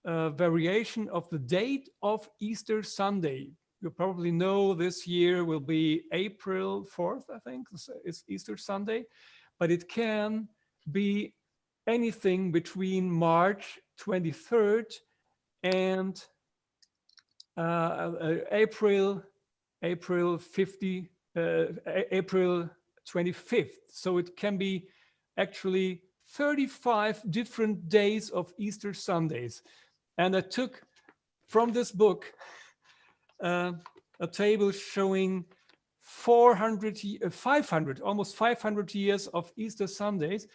variation of the date of Easter Sunday. You probably know this year will be April 4th, I think, is Easter Sunday, but it can be anything between March 23rd and April 25th. So it can be actually 35 different days of Easter Sundays. And I took from this book a table showing 500, almost 500 years of Easter Sundays.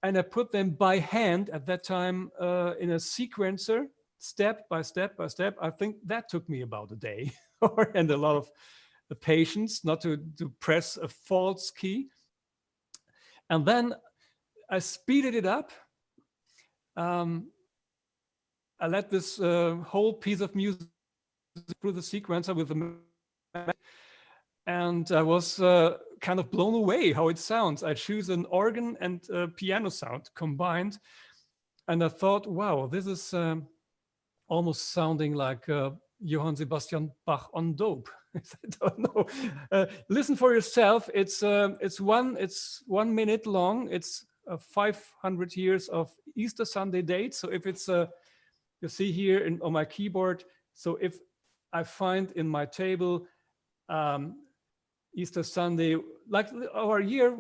And I put them by hand at that time in a sequencer, step by step by step. I think that took me about a day and a lot of patience not to press a false key. And then I speeded it up. I let this whole piece of music through the sequencer with the, and I was kind of blown away how it sounds. I choose an organ and a piano sound combined, And I thought, wow, this is almost sounding like Johann Sebastian Bach on dope. I don't know. Listen for yourself. It's 1 minute long. It's 500 years of Easter Sunday date. So if it's you see here on my keyboard. So if I find in my table Easter Sunday, like our year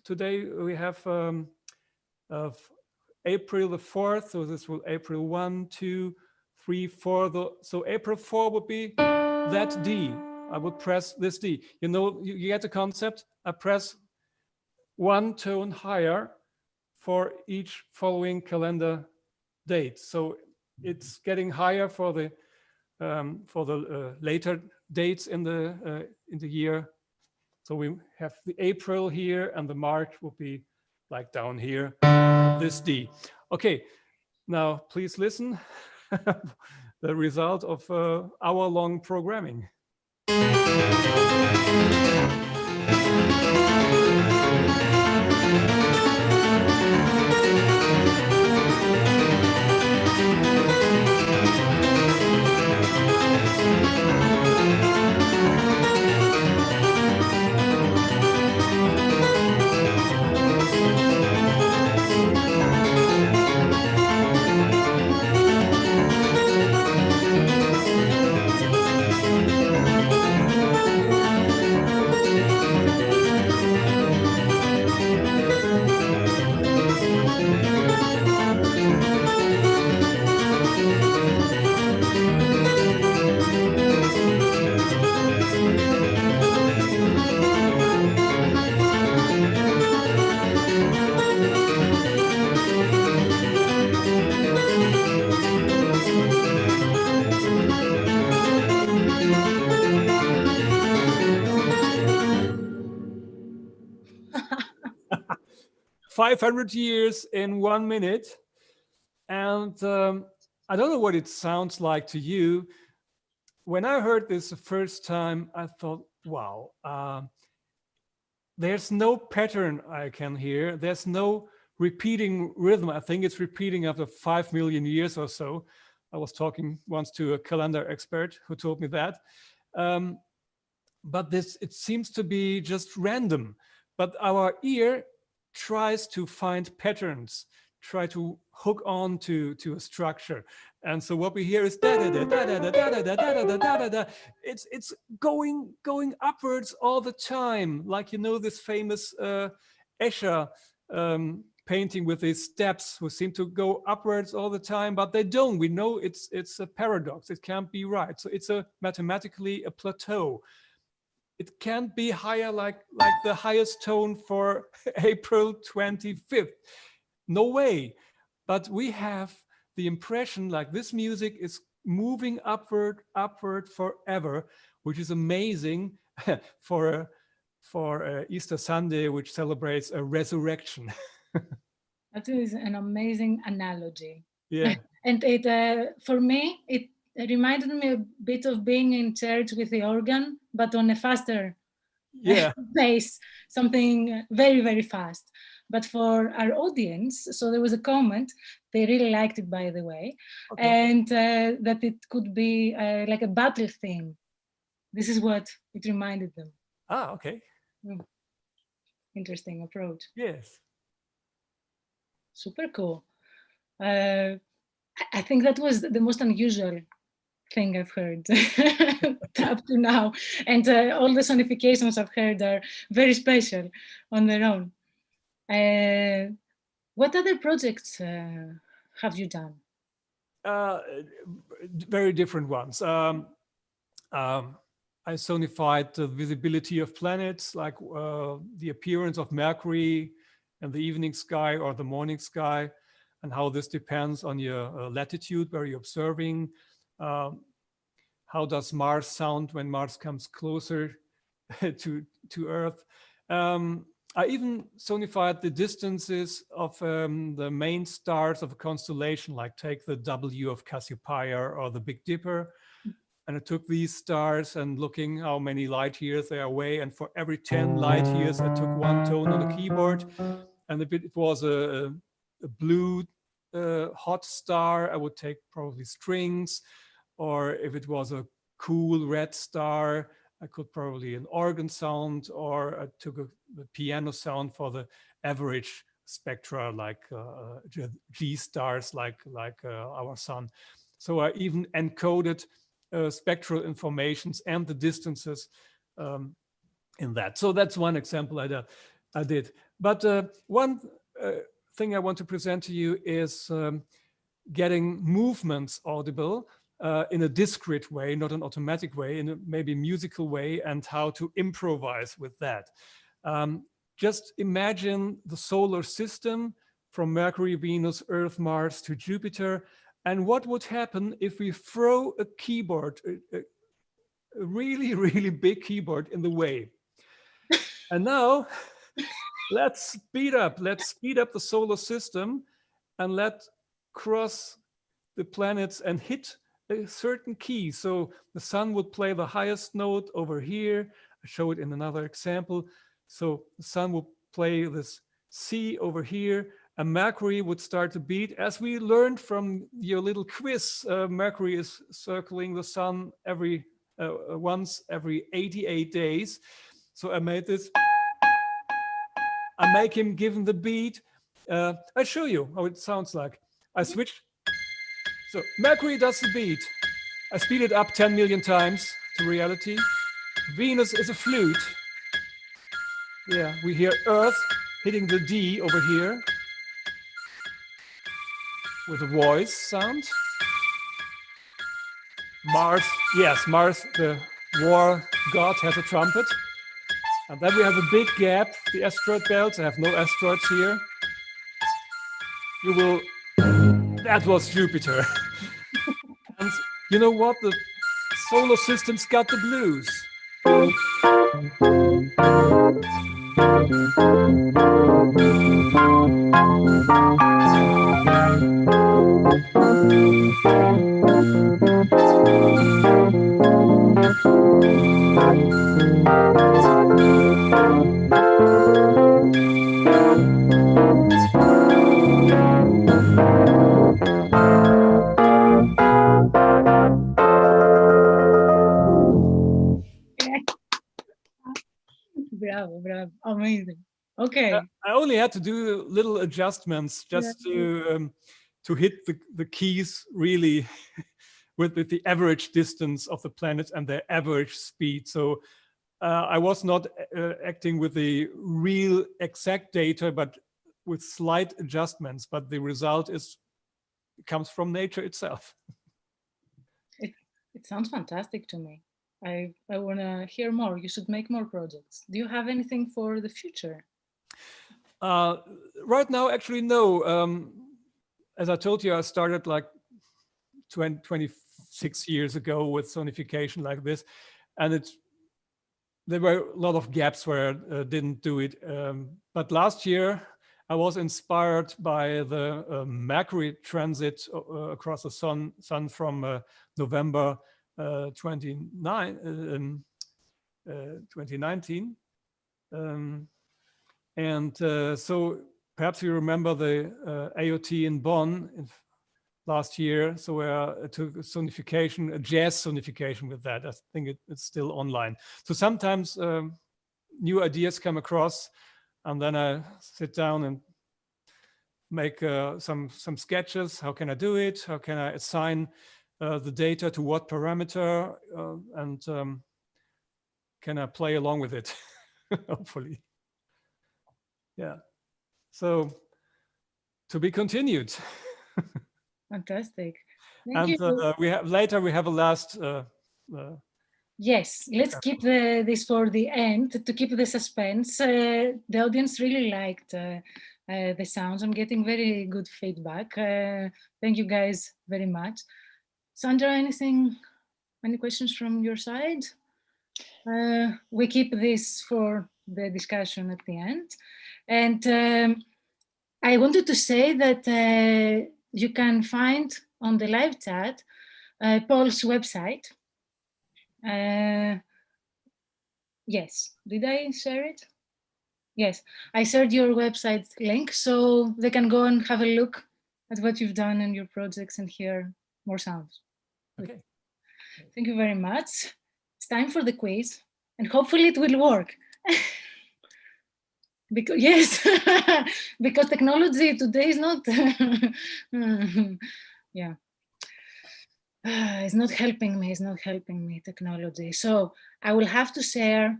today, we have of April the 4th. So this will April 1, 2, 3, 4. So April 4 would be that D. I would press this D. You know, you get the concept. I press one tone higher for each following calendar date. So it's getting higher for the later dates in the year. So we have the April here, and the March will be like down here, this D. Okay, now please listen. The result of hour-long programming. 500 years in 1 minute. And I don't know what it sounds like to you. When I heard this the first time, I thought, wow, there's no pattern I can hear. There's no repeating rhythm. I think it's repeating after 5 million years or so. I was talking once to a calendar expert who told me that. But it seems to be just random. But our ear tries to find patterns, try to hook on to a structure. And so what we hear is da da da da da da da da da da da da da. It's going upwards all the time, like, you know, this famous Escher painting with these steps who seem to go upwards all the time, but they don't. We know it's a paradox. It can't be right. So it's mathematically a plateau. It can't be higher like the highest tone for April 25th. No way. But we have the impression like this music is moving upward forever, which is amazing for Easter Sunday, which celebrates a resurrection. That is an amazing analogy. Yeah. And it for me, it reminded me a bit of being in church with the organ, but on a faster pace, something very, very fast. But for our audience, so there was a comment, they really liked it, by the way, and that it could be like a battle theme. This is what it reminded them. Ah, okay. Interesting approach. Yes. Super cool. I think that was the most unusual thing I've heard up to now. And all the sonifications I've heard are very special on their own. What other projects have you done? Very different ones. I sonified the visibility of planets, like the appearance of Mercury in the evening sky or the morning sky, and how this depends on your latitude where you're observing. How does Mars sound when Mars comes closer to Earth? I even sonified the distances of the main stars of a constellation, like take the W of Cassiopeia or the Big Dipper. And I took these stars and looking how many light years they are away. And for every 10 light years, I took one tone on the keyboard. And if it was a blue hot star, I would take probably strings, or if it was a cool red star, I could probably an organ sound, or I took a piano sound for the average spectra, like G stars, like our sun. So I even encoded spectral informations and the distances in that. So that's one example I did. But one thing I want to present to you is getting movements audible in a discrete way, not an automatic way, in a maybe musical way, and how to improvise with that. Just imagine the solar system from Mercury, Venus, Earth, Mars to Jupiter. And what would happen if we throw a keyboard, a really, really big keyboard in the way? And now let's speed up the solar system and let's cross the planets and hit a certain key. So the sun would play the highest note over here. I show it in another example. So the sun would play this C over here, and Mercury would start to beat. As we learned from your little quiz, Mercury is circling the sun once every 88 days. So I made this. I make him give him the beat. I show you how it sounds like. I switch. So Mercury does the beat. I speed it up 10 million times to reality. Venus is a flute. Yeah, we hear Earth hitting the D over here with a voice sound. Mars, yes, Mars, the war god, has a trumpet. And then we have a big gap, the asteroid belt. I have no asteroids here. That was Jupiter. And you know what? The solar system's got the blues. Bravo, bravo, amazing. Okay. I only had to do little adjustments just to hit the keys really with the average distance of the planet and their average speed. So I was not acting with the real exact data, but with slight adjustments. But the result comes from nature itself. It sounds fantastic to me. I want to hear more. You should make more projects. Do you have anything for the future? Right now, actually, no. As I told you, I started like 26 years ago with sonification like this, and there were a lot of gaps where I didn't do it. But last year, I was inspired by the Mercury transit across the sun from November 2019. So perhaps you remember the AOT in Bonn last year. So I took a sonification, a jazz sonification with that. I think it's still online. So sometimes new ideas come across, and then I sit down and make some sketches. How can I do it? How can I assign the data to what parameter? And can I play along with it? Hopefully. Yeah. So to be continued. Fantastic. Thank And you. we have a last. Yes, let's keep this for the end to keep the suspense. The audience really liked the sounds. I'm getting very good feedback. Thank you guys very much. Sandra, any questions from your side? We keep this for the discussion at the end. And I wanted to say that you can find on the live chat Paul's website. Yes, did I share it? Yes, I shared your website link, so they can go and have a look at what you've done in your projects and hear more sounds. Okay. Thank you very much. It's time for the quiz, and hopefully it will work. Because yes, because technology today is not, yeah, it's not helping me. It's not helping me, technology. So I will have to share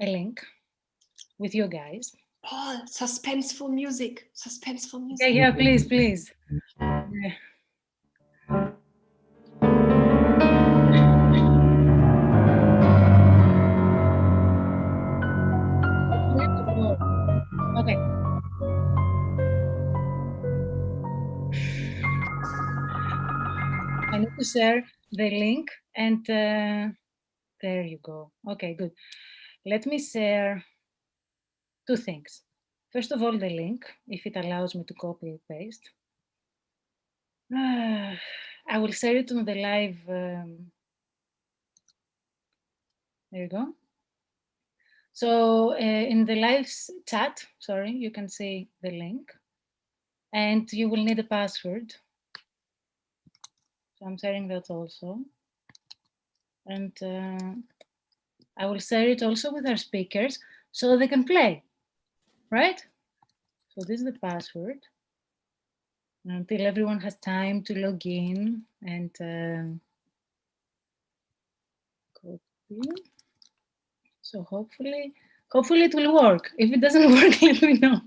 a link with you guys. Paul, suspenseful music. Suspenseful music. Yeah, please, please. Yeah. Okay. I need to share the link, and there you go. Okay, good. Let me share two things. First of all, the link, if it allows me to copy and paste. I will share it on the live. There you go. So in the live chat, sorry, you can see the link, and you will need a password. So I'm sharing that also. And I will share it also with our speakers so they can play, right? So this is the password. Until everyone has time to log in and copy. So hopefully it will work. If it doesn't work, let me know.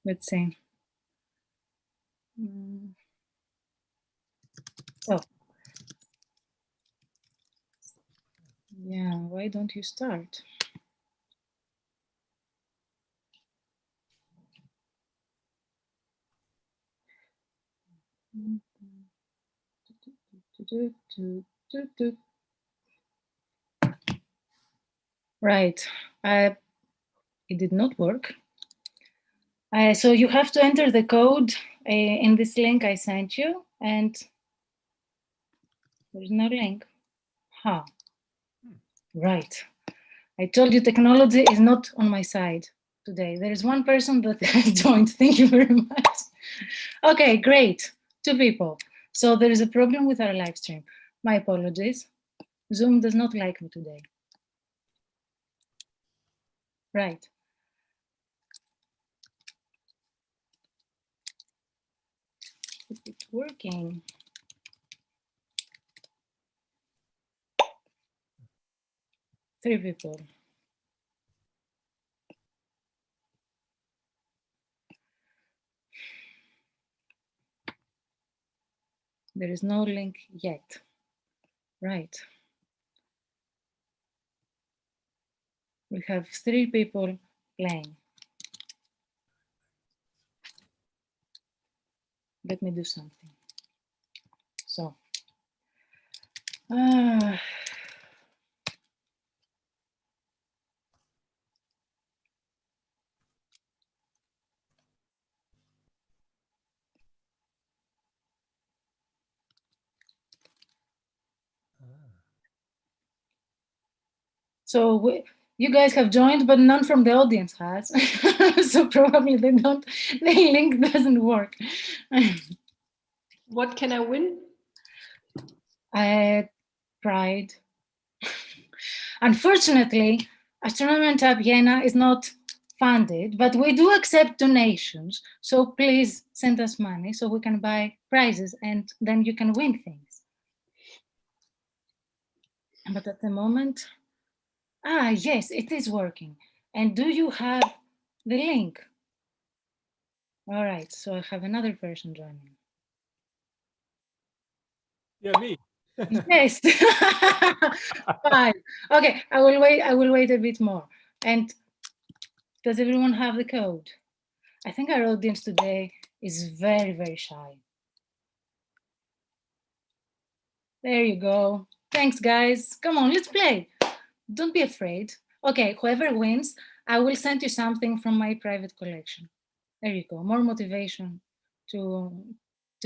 Let's see. So, yeah, why don't you start? Right, it did not work. So you have to enter the code in this link I sent you, and there's no link. Huh. Right. I told you technology is not on my side today. There is one person that has joined. Thank you very much. Okay, great. 2 people. So there is a problem with our live stream. My apologies. Zoom does not like me today. Right. Is it working? Three people. There is no link yet. Right. We have 3 people playing. Let me do something. So, so you guys have joined, but none from the audience has. So probably the link doesn't work. What can I win? Pride. Unfortunately, Astronomy and Tap Jena is not funded, but we do accept donations. So please send us money so we can buy prizes, and then you can win things. But at the moment, yes, it is working. And do you have the link? All right, so I have another person joining. Yeah, me. Yes. Fine. Okay, I will wait a bit more. And does everyone have the code? I think our audience today is very, very shy. There you go. Thanks, guys. Come on, let's play. Don't be afraid. Okay, whoever wins, I will send you something from my private collection. There you go. More motivation to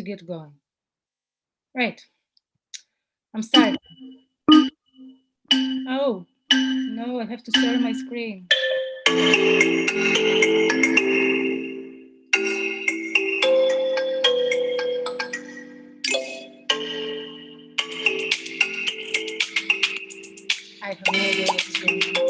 get going. Right. I'm starting. Oh, no, I have to share my screen. I have no idea what's going on.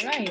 Right.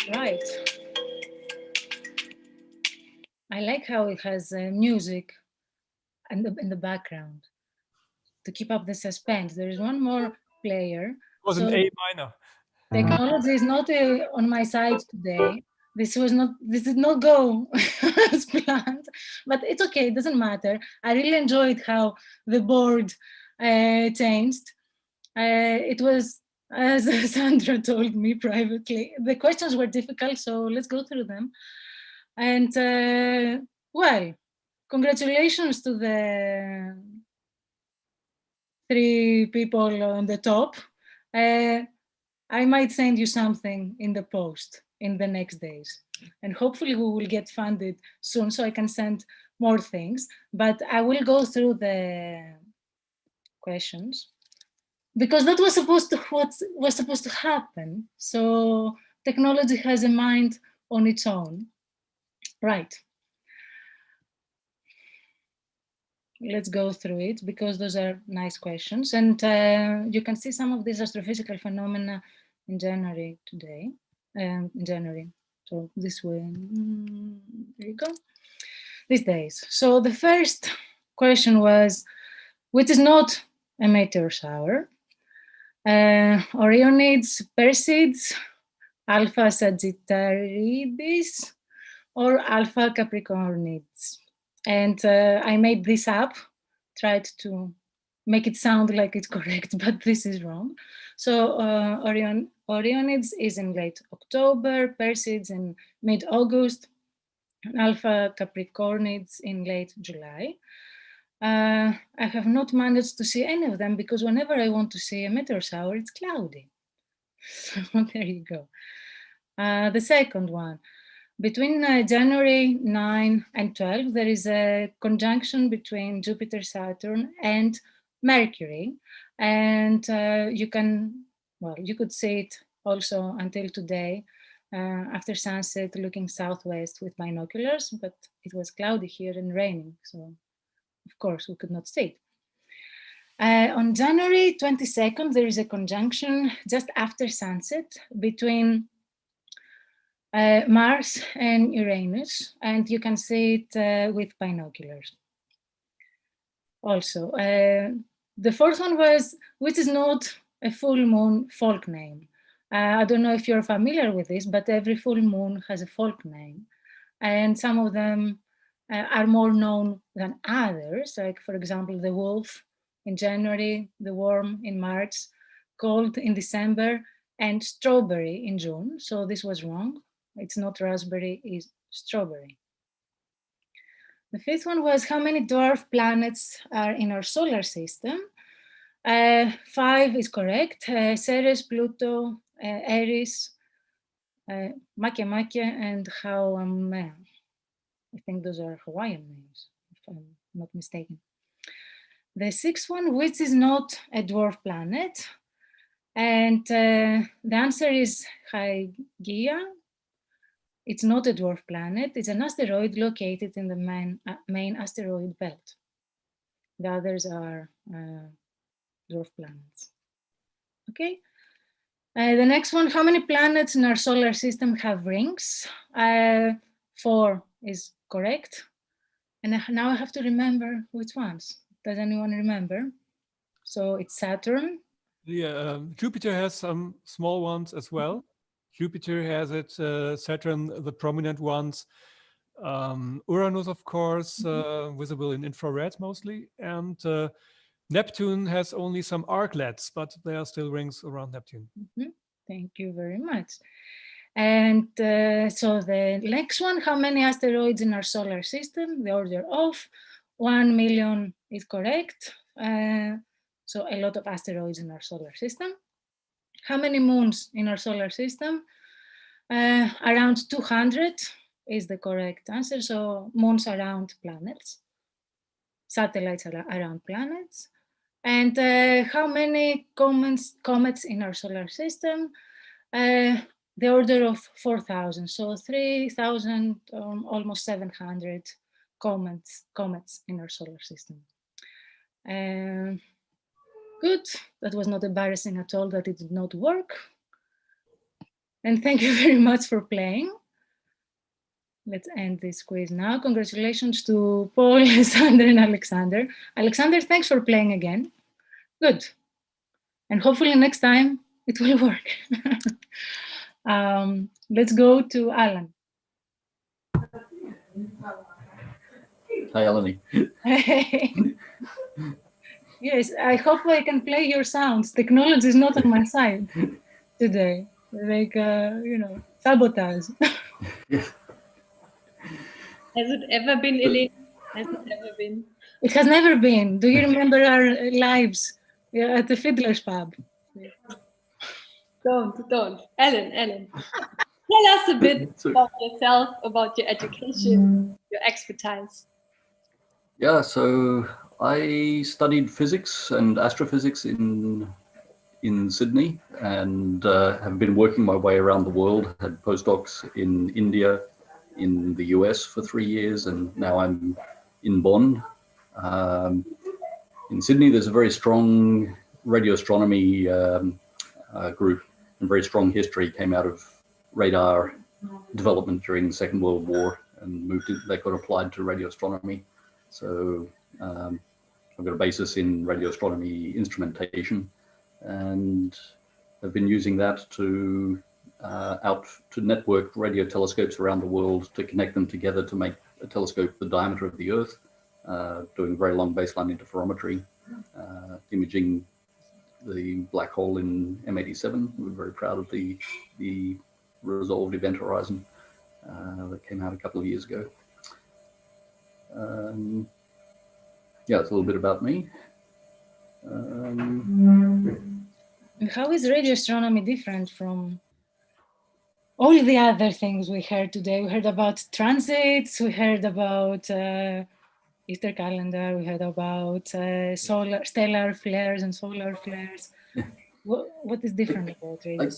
Right. I like how it has music in the background to keep up the suspense. There is one more player. It was an A minor. Technology is not on my side today. This did not go as planned, but it's okay, it doesn't matter. I really enjoyed how the board changed. It was, as Sandra told me privately, the questions were difficult, so let's go through them. And well, congratulations to the 3 people on the top. I might send you something in the post in the next days. And hopefully we will get funded soon so I can send more things. But I will go through the questions because that was what was supposed to happen. So technology has a mind on its own. Right. Let's go through it because those are nice questions. And you can see some of these astrophysical phenomena in January today, in January. So this way, there you go, these days. So the first question was, which is not a meteor shower, Orionids, Perseids, Alpha Sagittarides, or Alpha Capricornids. And I made this up, tried to make it sound like it's correct, but this is wrong. So Orionids is in late October, Perseids in mid-August, and Alpha Capricornids in late July. I have not managed to see any of them because whenever I want to see a meteor shower, it's cloudy. So there you go. The second one. Between January 9 and 12, there is a conjunction between Jupiter, Saturn, and Mercury. And you could see it also until today after sunset looking southwest with binoculars, but it was cloudy here and raining. So of course we could not see it. On January 22nd, there is a conjunction just after sunset between Mars and Uranus, and you can see it with binoculars. Also, the fourth one was, which is not a full moon folk name. I don't know if you're familiar with this, but every full moon has a folk name, and some of them are more known than others, like for example, the wolf in January, the worm in March, cold in December, and strawberry in June. So this was wrong. It's not raspberry, it's strawberry. The fifth one was how many dwarf planets are in our solar system? 5 is correct. Ceres, Pluto, Eris, Makemake, and Haumea. I think those are Hawaiian names, if I'm not mistaken. The sixth one, which is not a dwarf planet? And the answer is Hygeia. It's not a dwarf planet. It's an asteroid located in the main asteroid belt. The others are dwarf planets. Okay. The next one, how many planets in our solar system have rings? 4 is correct. And now I have to remember which ones. Does anyone remember? So it's Saturn. Yeah, Jupiter has some small ones as well. Jupiter has it, Saturn, the prominent ones. Uranus, of course, visible in infrared mostly. And Neptune has only some arclets, but there are still rings around Neptune. Thank you very much. And so the next one, how many asteroids in our solar system? The order of 1 million is correct. So a lot of asteroids in our solar system. How many moons in our solar system? Around 200 is the correct answer. So moons around planets, satellites around planets. And how many comets in our solar system? The order of 4,000. So 3,000, almost 700 comets in our solar system. Good, that was not embarrassing at all that it did not work. And thank you very much for playing. let's end this quiz now. Congratulations to Paul, Sander, and Alexander. Alexander, thanks for playing again. Good. And hopefully next time it will work. Let's go to Alan. Hi, Eleni. Yes, I hope I can play your sounds. Technology is not on my side today. Like, you know, sabotage. Yes. Has it ever been, Eleni? Has it ever been? It has never been. Do you remember our lives at the Fiddler's Pub? Don't. Ellen. Tell us a bit about yourself, about your education, your expertise. Yeah, so I studied physics and astrophysics in Sydney, and have been working my way around the world. Had postdocs in India, in the US for 3 years, and now I'm in Bonn. In Sydney, there's a very strong radioastronomy group, and very strong history came out of radar development during the Second World War, and that got applied to radioastronomy. So I've got a basis in radioastronomy instrumentation, and I've been using that to network radio telescopes around the world, to connect them together to make a telescope the diameter of the Earth, doing very long baseline interferometry, imaging the black hole in M87. We're very proud of the resolved event horizon that came out a couple of years ago. Yeah, it's a little bit about me. How is radio astronomy different from all the other things we heard today? We heard about transits, we heard about Easter calendar, we heard about stellar flares and solar flares. What is different about radio?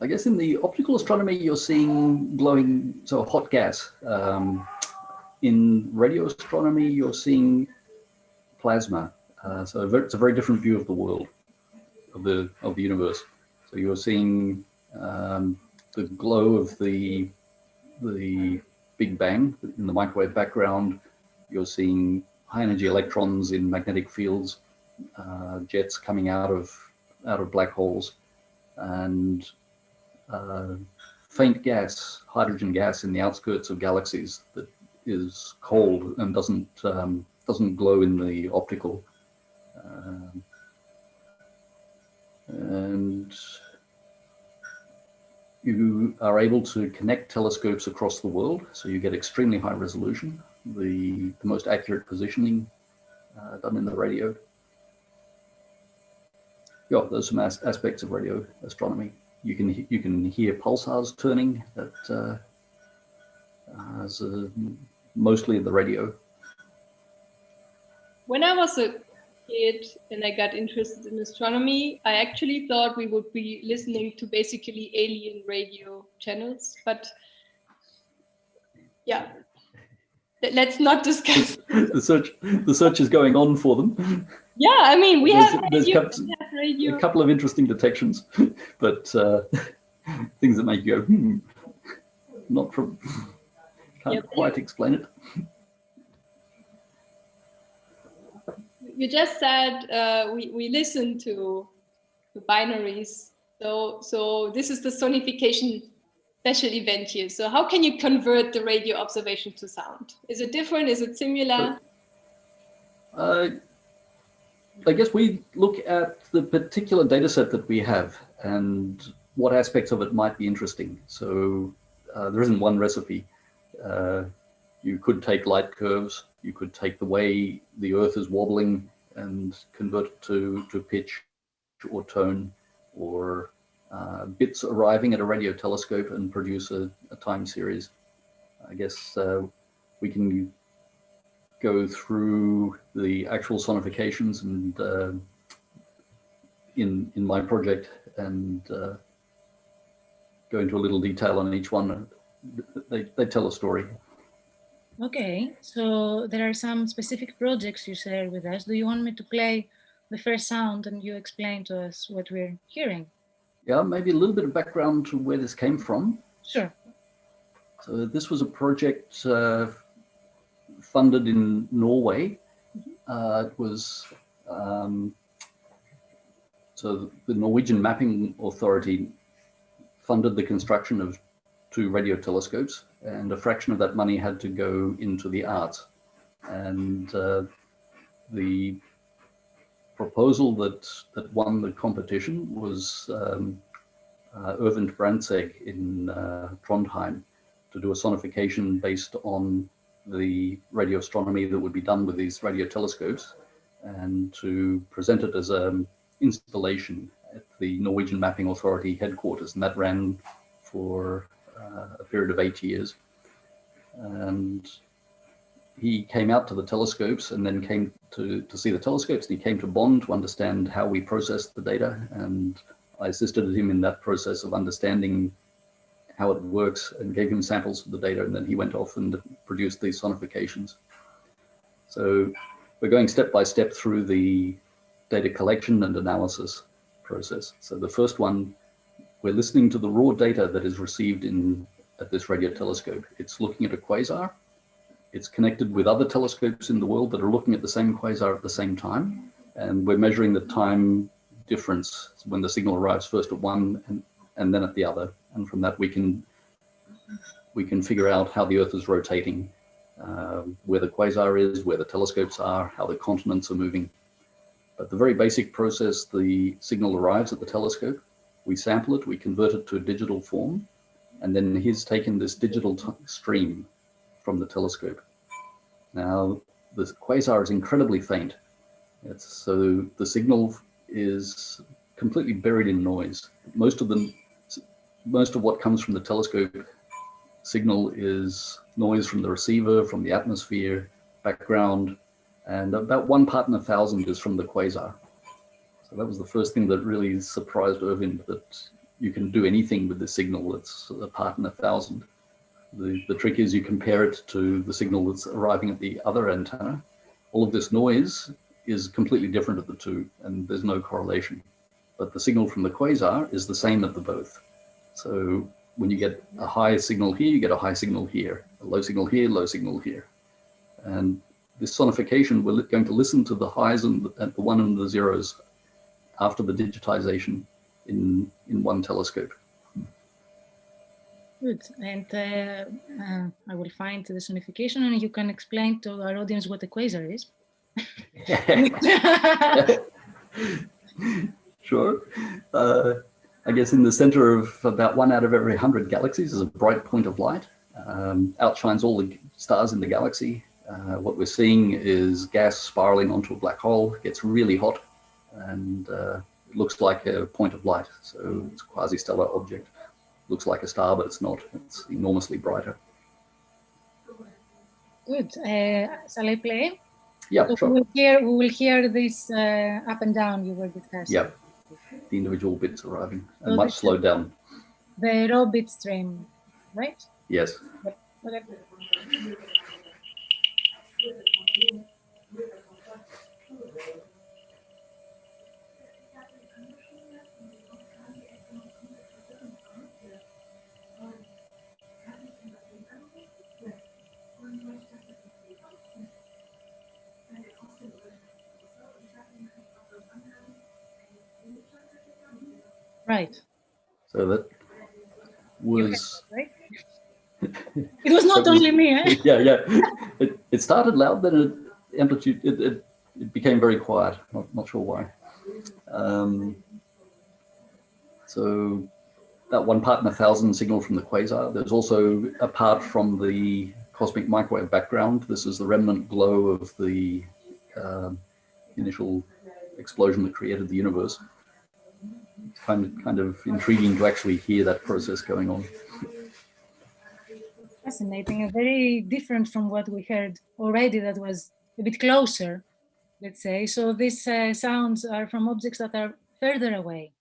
I guess in the optical astronomy, you're seeing glowing, so hot gas. In radio astronomy, you're seeing plasma. So it's a very different view of the world, of the universe. So you're seeing the glow of the Big Bang in the microwave background. You're seeing high energy electrons in magnetic fields, jets coming out of black holes, and faint gas, hydrogen gas in the outskirts of galaxies that is cold and doesn't glow in the optical. And you are able to connect telescopes across the world, so you get extremely high resolution, the most accurate positioning done in the radio. Yeah, there's some aspects of radio astronomy. You can hear pulsars turning at mostly in the radio. When I was a kid and I got interested in astronomy, I actually thought we would be listening to basically alien radio channels, but yeah, let's not discuss. The search is going on for them. Yeah, I mean, we have radio. A couple of interesting detections, but things that make you go, can't quite explain it. You just said we listen to the binaries. So this is the Sonification Special event here. So how can you convert the radio observation to sound? Is it different? Is it similar? I guess we look at the particular data set that we have and what aspects of it might be interesting. So there isn't one recipe. You could take light curves, you could take the way the Earth is wobbling and convert it to pitch or tone, or bits arriving at a radio telescope and produce a time series. I guess we can go through the actual sonifications and in my project and go into a little detail on each one. They tell a story. Okay, so there are some specific projects you share with us. Do you want me to play the first sound and you explain to us what we're hearing? Yeah, maybe a little bit of background to where this came from. Sure. So this was a project funded in Norway. It was so the Norwegian Mapping Authority funded the construction of 2 radio telescopes, and a fraction of that money had to go into the arts. And the proposal that won the competition was Øyvind Brandtzæg in Trondheim to do a sonification based on the radioastronomy that would be done with these radio telescopes, and to present it as an installation at the Norwegian Mapping Authority headquarters. And that ran for a period of 8 years. And he came out to the telescopes and then came to see the telescopes, and he came to Bonn to understand how we processed the data. And I assisted him in that process of understanding how it works and gave him samples of the data, and then he went off and produced these sonifications. So we're going step by step through the data collection and analysis process. So the first one, we're listening to the raw data that is received at this radio telescope. It's looking at a quasar. It's connected with other telescopes in the world that are looking at the same quasar at the same time. And we're measuring the time difference when the signal arrives first at one and then at the other. And from that, we can figure out how the Earth is rotating, where the quasar is, where the telescopes are, how the continents are moving. But the very basic process, the signal arrives at the telescope, we sample it, we convert it to a digital form, and then he's taken this digital stream from the telescope. Now, the quasar is incredibly faint. So the signal is completely buried in noise. Most of what comes from the telescope signal is noise from the receiver, from the atmosphere, background, and about 1 part in 1,000 is from the quasar. So that was the first thing that really surprised Øyvind, that you can do anything with the signal that's a part in 1,000. The trick is you compare it to the signal that's arriving at the other antenna. All of this noise is completely different at the two, and there's no correlation. But the signal from the quasar is the same at the both. So when you get a high signal here, you get a high signal here, a low signal here, low signal here. And this sonification, we're going to listen to the highs and the 1 and the 0s after the digitization in one telescope. Good. And I will find the sonification, and you can explain to our audience what a quasar is. Sure. I guess in the center of about 1 out of every 100 galaxies is a bright point of light. Outshines all the stars in the galaxy. What we're seeing is gas spiraling onto a black hole. It gets really hot, and it looks like a point of light. So it's a quasi-stellar object. Looks like a star, but it's not. It's enormously brighter. Good. Shall I play? Yeah, so sure. We will hear this up and down you were discussing. Yeah, the individual bits arriving and much slowed down. The raw bit stream, right? Yes. Okay. Right. So that was... Right? It was not only me, eh? Yeah. It started loud, then it became very quiet. Not sure why. So that 1 part in 1,000 signal from the quasar. There's also a part from the cosmic microwave background. This is the remnant glow of the initial explosion that created the universe. It's kind of intriguing to actually hear that process going on. Fascinating and very different from what we heard already. That was a bit closer, let's say. So these sounds are from objects that are further away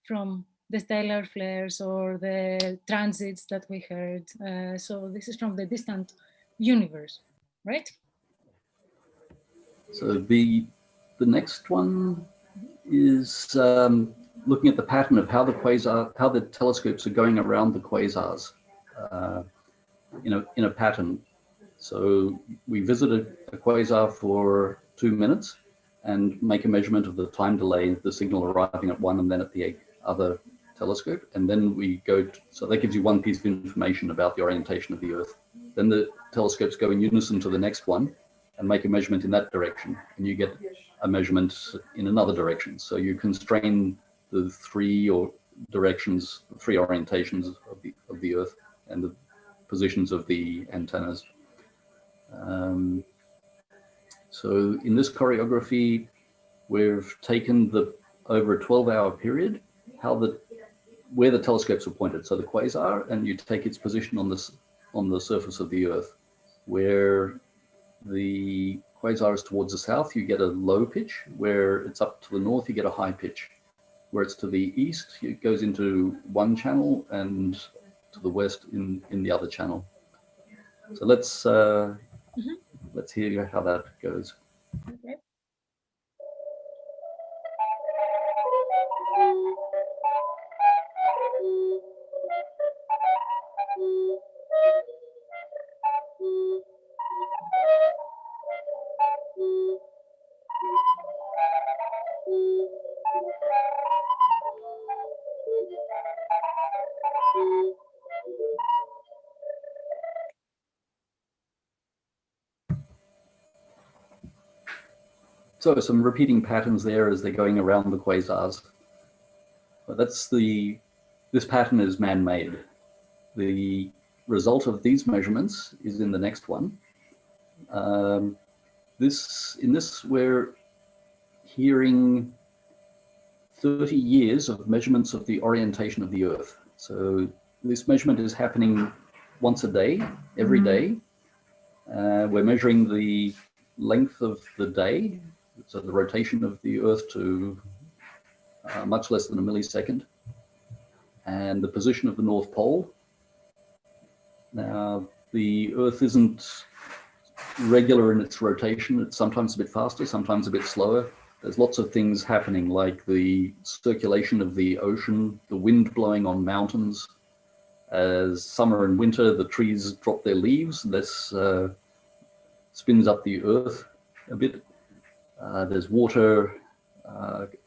from the stellar flares or the transits that we heard. So this is from the distant universe, right? So the next one is looking at the pattern of how the telescopes are going around the quasars. in a pattern. So we visit a quasar for 2 minutes and make a measurement of the time delay, the signal arriving at one and then at the other telescope. And then we go, so that gives you one piece of information about the orientation of the Earth. Then the telescopes go in unison to the next one and make a measurement in that direction. And you get a measurement in another direction. So you constrain the three orientations of the Earth and the positions of the antennas. So in this choreography, we've taken over a 12-hour period, where the telescopes are pointed. So the quasar, and you take its position on the surface of the Earth. Where the quasar is towards the south, you get a low pitch. Where it's up to the north, you get a high pitch. Where it's to the east, it goes into one channel, and to the west in the other channel. So let's hear how that goes. Okay. So some repeating patterns there as they're going around the quasars. But this pattern is man-made. The result of these measurements is in the next one. In this, we're hearing 30 years of measurements of the orientation of the Earth. So this measurement is happening once a day, every day. We're measuring the length of the day, so the rotation of the Earth to much less than a millisecond, and the position of the North Pole. Now, the Earth isn't regular in its rotation. It's sometimes a bit faster, sometimes a bit slower. There's lots of things happening, like the circulation of the ocean, the wind blowing on mountains. As summer and winter, the trees drop their leaves. This spins up the Earth a bit. There's water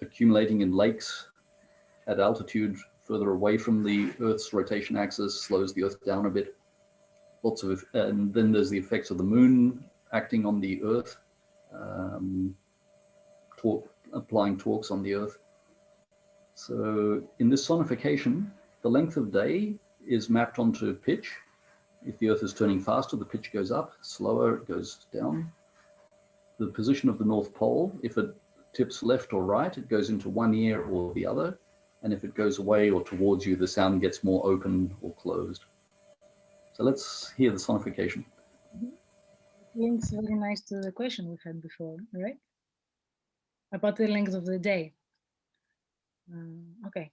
accumulating in lakes at altitude further away from the Earth's rotation axis, slows the Earth down a bit. And then there's the effects of the moon acting on the Earth, applying torques on the Earth. So in this sonification, the length of day is mapped onto pitch. If the Earth is turning faster, the pitch goes up. Slower, it goes down. The position of the North Pole, if it tips left or right, it goes into one ear or the other. And if it goes away or towards you, the sound gets more open or closed. So let's hear the sonification. Links very nice to the question we had before, right? About the length of the day. Okay.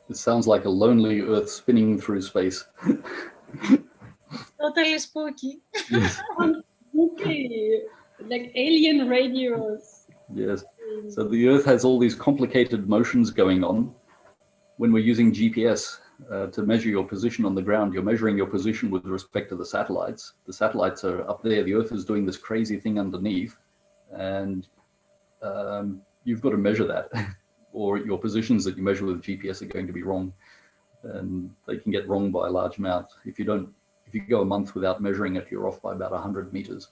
It sounds like a lonely Earth spinning through space. Totally spooky. Yes. Spooky, like alien radios. Yes. So the Earth has all these complicated motions going on. When we're using GPS to measure your position on the ground, you're measuring your position with respect to the satellites. The satellites are up there. The Earth is doing this crazy thing underneath, and you've got to measure that, or your positions that you measure with GPS are going to be wrong, and they can get wrong by a large amount. If you go a month without measuring it, you're off by about 100 meters.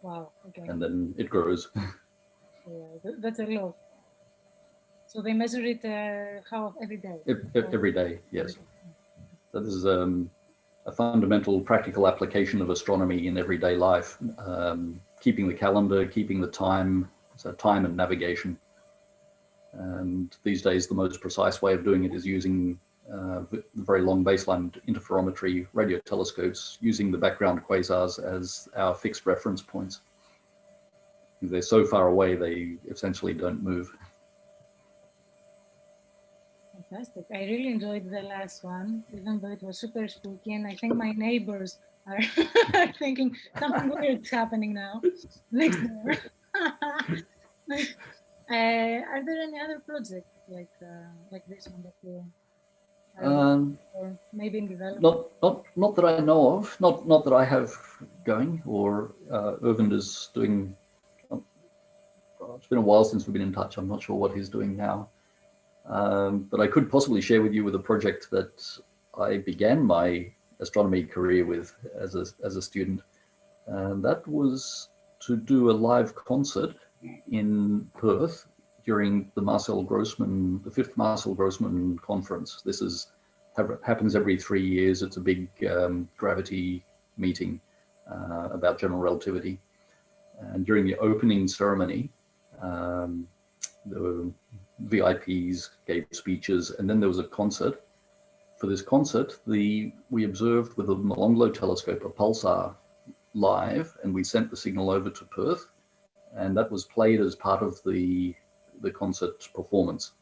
Wow. Okay. And then it grows. Yeah, that's a lot. So they measure it every day? Every day, yes. So this is a fundamental practical application of astronomy in everyday life, keeping the calendar, keeping the time, so time and navigation. And these days, the most precise way of doing it is using very long baseline interferometry radio telescopes, using the background quasars as our fixed reference points. They're so far away, they essentially don't move. Fantastic. I really enjoyed the last one, even though it was super spooky. And I think my neighbors are thinking something weird is happening now next door. Are there any other projects like this one that you or maybe in development? Not that I know of. Not that I have going, or Irvind is doing. It's been a while since we've been in touch. I'm not sure what he's doing now. But I could possibly share with you with a project that I began my astronomy career with as a student. And that was to do a live concert in Perth during the the 5th Marcel Grossman conference. This happens every 3 years. It's a big gravity meeting about general relativity. And during the opening ceremony, the VIPs gave speeches, and then there was a concert. For this concert, we observed with a Malonglo telescope a pulsar live, and we sent the signal over to Perth, and that was played as part of the concert performance.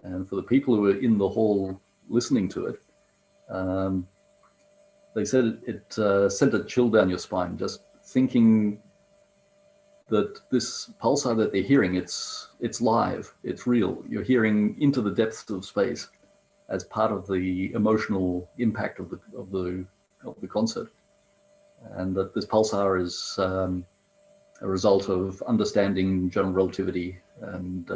And for the people who were in the hall listening to it, they said it sent a chill down your spine, just thinking that this pulsar that they're hearing, it's live, it's real. You're hearing into the depths of space as part of the emotional impact of the concert, and that this pulsar is a result of understanding general relativity, and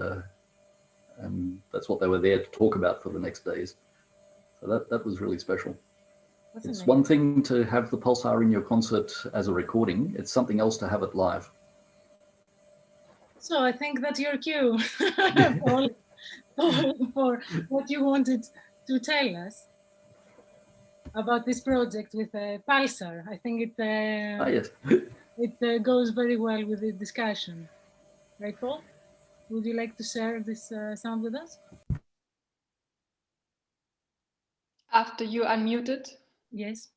that's what they were there to talk about for the next days. So that was really special. That's It's amazing. one thing to have the pulsar in your concert as a recording. It's something else to have it live. So I think that's your cue for what you wanted to tell us about this project with Pulsar. I think it Yes. it goes very well with the discussion. Right, Paul? Would you like to share this sound with us? After you unmuted. Yes.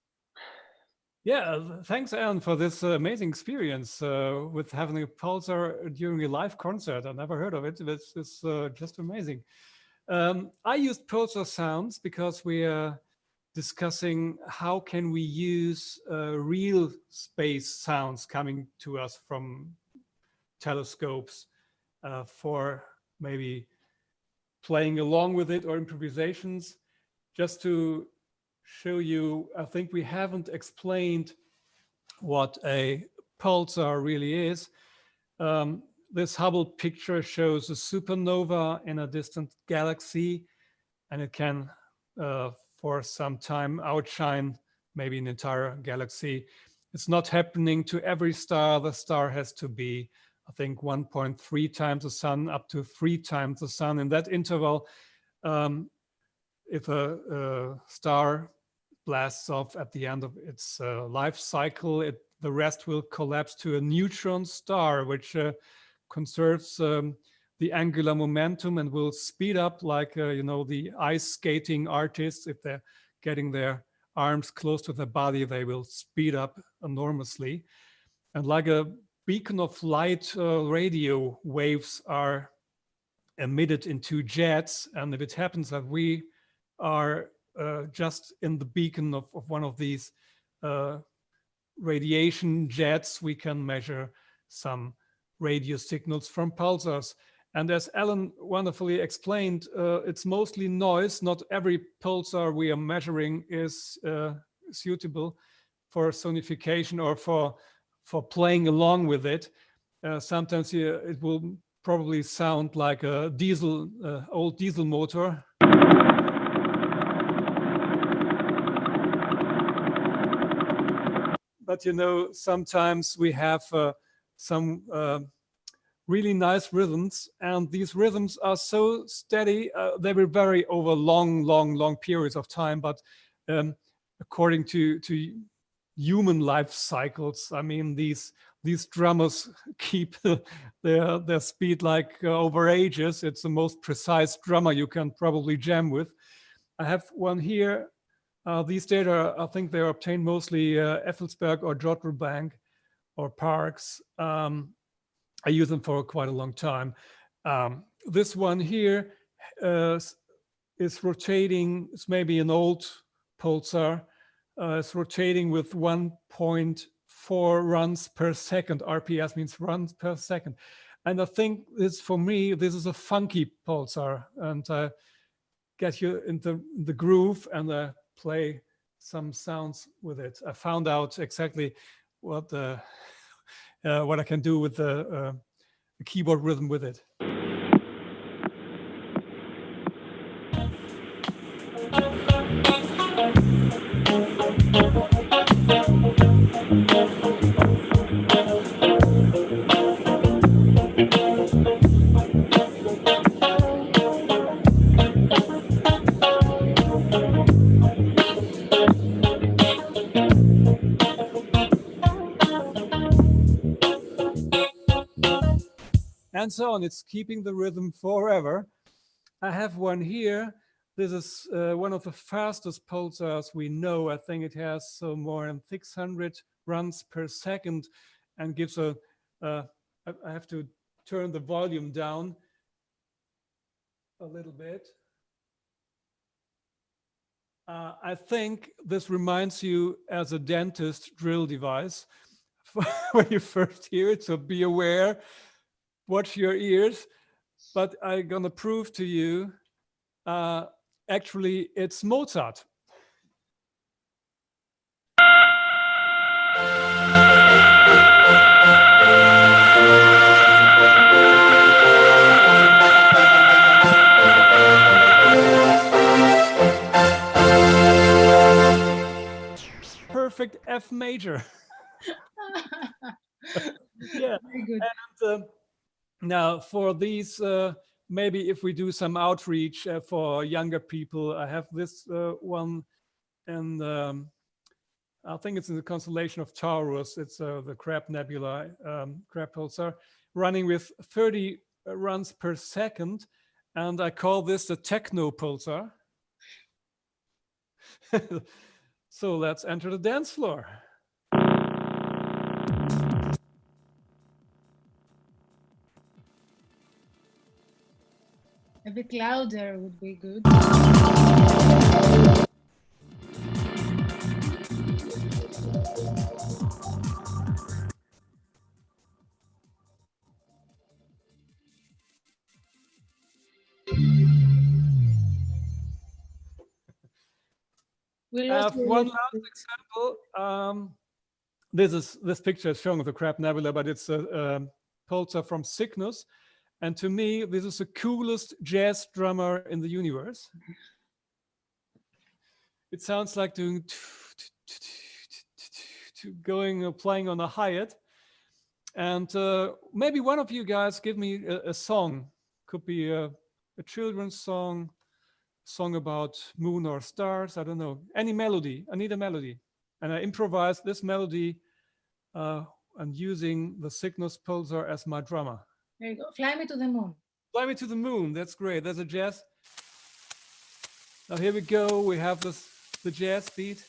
Yeah, thanks, Alan, for this amazing experience with having a pulsar during a live concert. I never heard of it. It's just amazing. I used pulsar sounds because we are discussing how can we use real space sounds coming to us from telescopes for maybe playing along with it or improvisations. Just to show you, I think we haven't explained what a pulsar really is. This Hubble picture shows a supernova in a distant galaxy, and it can, for some time, outshine maybe an entire galaxy. It's not happening to every star. The star has to be, I think, 1.3 times the sun, up to 3 times the sun. In that interval, if a star blasts off at the end of its life cycle, the rest will collapse to a neutron star, which conserves the angular momentum and will speed up like, the ice skating artists. If they're getting their arms close to the body, they will speed up enormously. And like a beacon of light, radio waves are emitted into jets. And if it happens that we are just in the beacon of one of these radiation jets, we can measure some radio signals from pulsars. And as Alan wonderfully explained, it's mostly noise. Not every pulsar we are measuring is suitable for sonification or for playing along with it. Sometimes it will probably sound like a diesel, old diesel motor. But you know, sometimes we have some really nice rhythms, and these rhythms are so steady, they will vary over long periods of time. But according to human life cycles, I mean, these drummers keep their speed like over ages. It's the most precise drummer you can probably jam with. I have one here. These data, I think they're obtained mostly Effelsberg or Jodrell or Parkes. I use them for quite a long time. This one here is rotating. It's maybe an old pulsar. It's rotating with 1.4 runs per second. RPS means runs per second. And I think this, for me, this is a funky pulsar. And I get you into the groove and I play some sounds with it. I found out exactly what I can do with the keyboard rhythm with it. And so on. It's keeping the rhythm forever. I have one here. This is one of the fastest pulsars we know. I think it has more than 600 runs per second and gives I have to turn the volume down a little bit. I think this reminds you as a dentist drill device when you first hear it, so be aware. Watch your ears, but I'm gonna prove to you, actually it's Mozart. Perfect F major. Yeah. Very good. And, now, for these, maybe if we do some outreach for younger people, I have this one, and I think it's in the constellation of Taurus. It's the Crab Nebula, Crab Pulsar, running with 30 runs per second, and I call this the Techno Pulsar. So let's enter the dance floor. A bit louder would be good. One last example. This picture is showing the Crab Nebula, but it's a pulsar from Cygnus. And to me, this is the coolest jazz drummer in the universe. It sounds like doing playing on a hi-hat. And maybe one of you guys give me a song. Could be a children's song about moon or stars. I don't know. Any melody. I need a melody. And I improvise this melody and using the Cygnus pulsar as my drummer. There you go. Fly Me to the Moon. Fly Me to the Moon. That's great. There's a jazz. Now here we go. We have the jazz beat.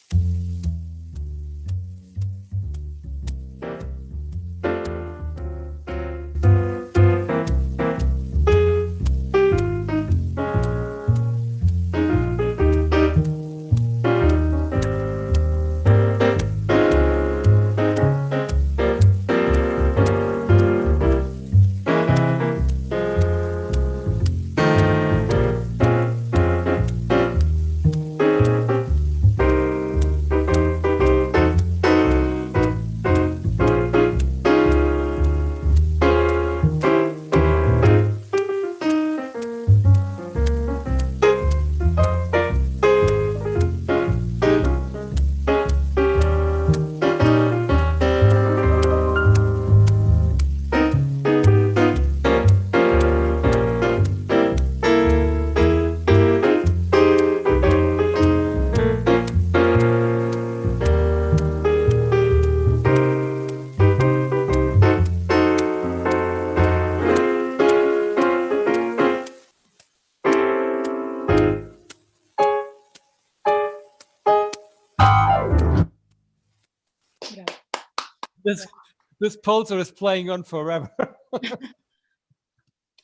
this pulsar is playing on forever.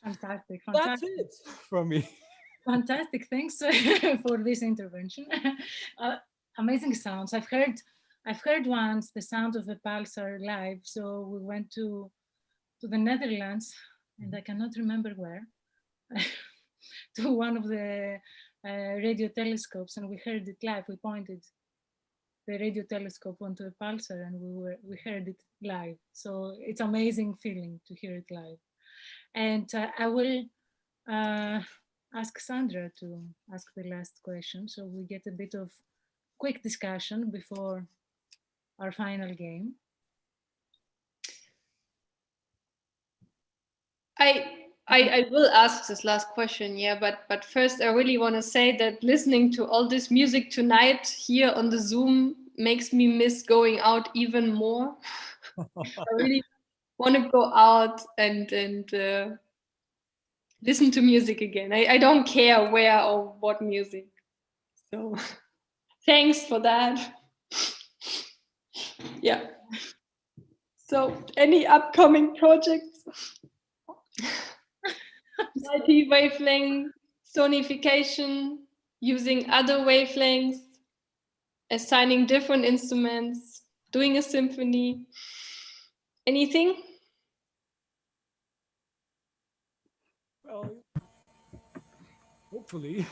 Fantastic, fantastic. That's it from me. Fantastic, thanks for this intervention. Amazing sounds. I've heard once the sound of a pulsar live. So we went to the Netherlands, and I cannot remember where, to one of the radio telescopes, and we heard it live. We pointed the radio telescope onto a pulsar, and we heard it live. So it's amazing feeling to hear it live. And I will ask Sandra to ask the last question, so we get a bit of quick discussion before our final game. I will ask this last question, yeah, but first I really want to say that listening to all this music tonight here on the Zoom makes me miss going out even more. I really want to go out and listen to music again. I don't care where or what music. So thanks for that. Yeah. So any upcoming projects? Multi-wavelength sonification, using other wavelengths, assigning different instruments, doing a symphony. Anything? Well, hopefully.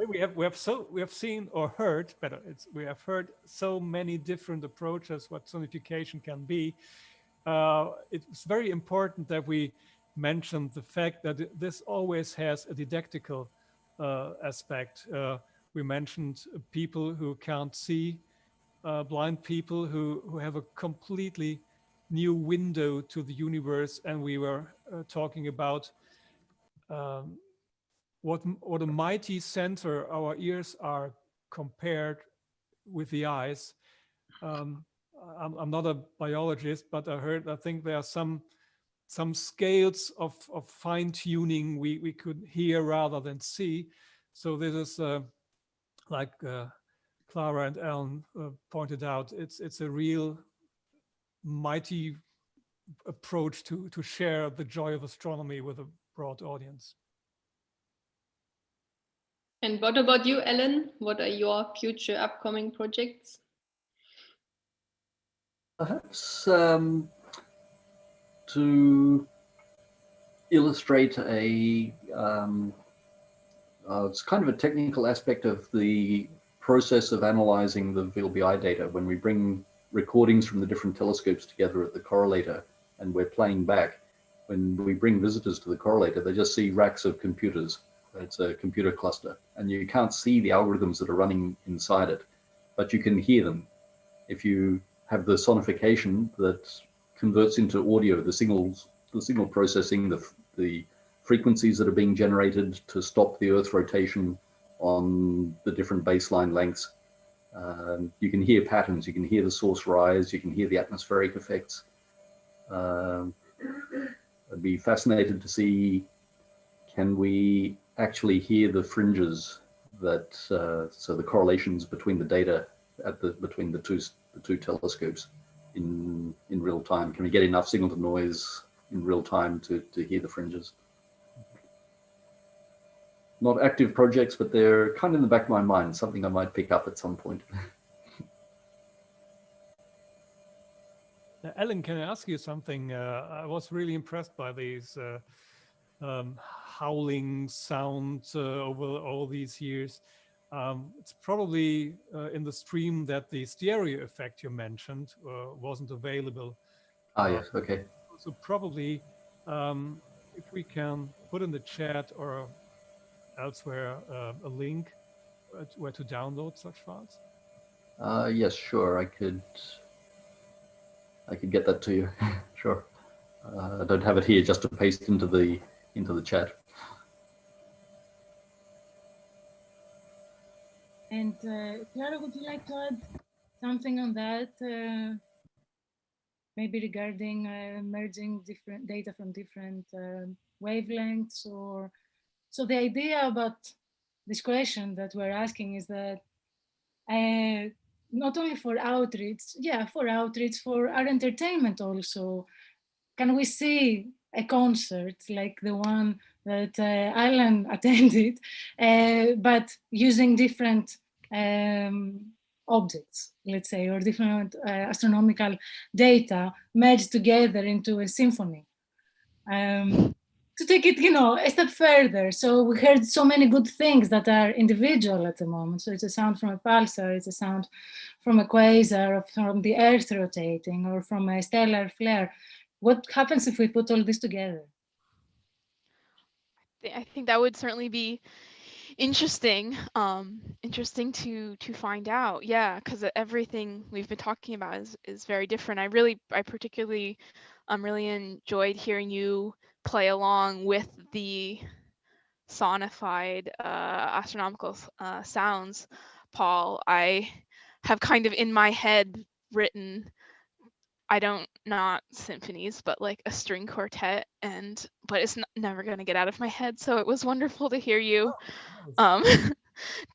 we have seen or heard better. We have heard so many different approaches what sonification can be. It's very important that we mentioned the fact that this always has a didactical aspect. We mentioned people who can't see, blind people who have a completely new window to the universe, and we were talking about what a mighty center our ears are compared with the eyes. I'm not a biologist, but I think there are some scales of fine tuning we could hear rather than see. So this is like Clara and Alan pointed out, it's a real mighty approach to share the joy of astronomy with a broad audience. And what about you, Ellen? What are your future upcoming projects? Perhaps to illustrate it's kind of a technical aspect of the process of analyzing the VLBI data. When we bring recordings from the different telescopes together at the correlator and we're playing back, when we bring visitors to the correlator, they just see racks of computers. It's a computer cluster, and you can't see the algorithms that are running inside it, but you can hear them. If you have the sonification that converts into audio, the signal processing, the frequencies that are being generated to stop the Earth's rotation on the different baseline lengths, you can hear patterns, you can hear the source rise, you can hear the atmospheric effects. I'd be fascinated to see, can we actually hear the fringes that, so the correlations between the data between the two telescopes in real time? Can we get enough signal to noise in real time to hear the fringes? Not active projects, but they're kind of in the back of my mind, something I might pick up at some point. Ellen, can I ask you something? I was really impressed by these howling sounds over all these years. It's probably in the stream that the stereo effect you mentioned wasn't available. Ah, yes, okay. So probably if we can put in the chat or elsewhere a link where to download such files. Yes, sure. I could get that to you. Sure. I don't have it here just to paste into the chat. And Clara, would you like to add something on that? Maybe regarding merging different data from different wavelengths, or so the idea about this question that we're asking is that not only for outreach, for outreach, for our entertainment also. Can we see a concert like the one that Alan attended, but using different objects, let's say, or different astronomical data merged together into a symphony? To take it, a step further. So we heard so many good things that are individual at the moment. So it's a sound from a pulsar, it's a sound from a quasar, or from the Earth rotating, or from a stellar flare. What happens if we put all this together? I think that would certainly be interesting. Interesting to find out. Yeah, because everything we've been talking about is very different. I particularly really enjoyed hearing you play along with the sonified astronomical sounds, Paul. I have kind of in my head written, not symphonies, but like a string quartet, but it's never going to get out of my head. So it was wonderful to hear you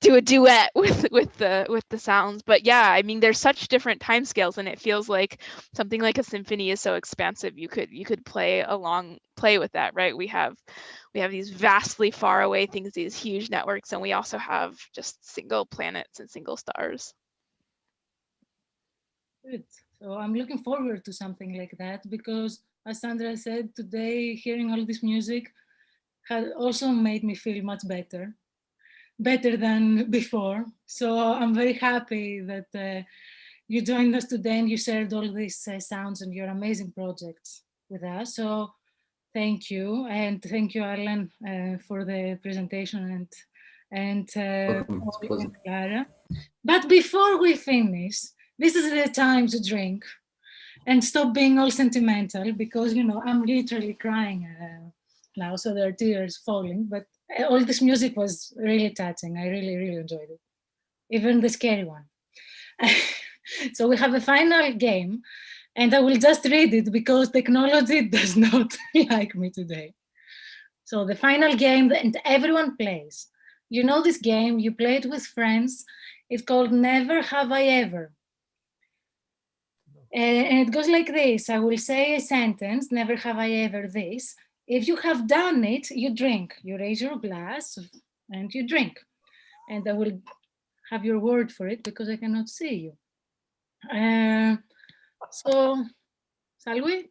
do a duet with the sounds. But yeah, I mean, there's such different timescales, and it feels like something like a symphony is so expansive. You could play with that, right? We have these vastly far away things, these huge networks, and we also have just single planets and single stars. Good. So I'm looking forward to something like that, because as Sandra said today, hearing all this music had also made me feel much better than before. So I'm very happy that you joined us today and you shared all these sounds and your amazing projects with us. So thank you, and thank you, Alan, for the presentation, and Clara. But before we finish, this is the time to drink and stop being all sentimental, because I'm literally crying now, so there are tears falling. But all this music was really touching. I really, really enjoyed it, even the scary one. So we have a final game, and I will just read it because technology does not like me today. So the final game, and everyone plays. You know this game, you play it with friends. It's called Never Have I Ever. And it goes like this. I will say a sentence, never have I ever this. If you have done it, you drink. You raise your glass and you drink. And I will have your word for it because I cannot see you. So, shall we?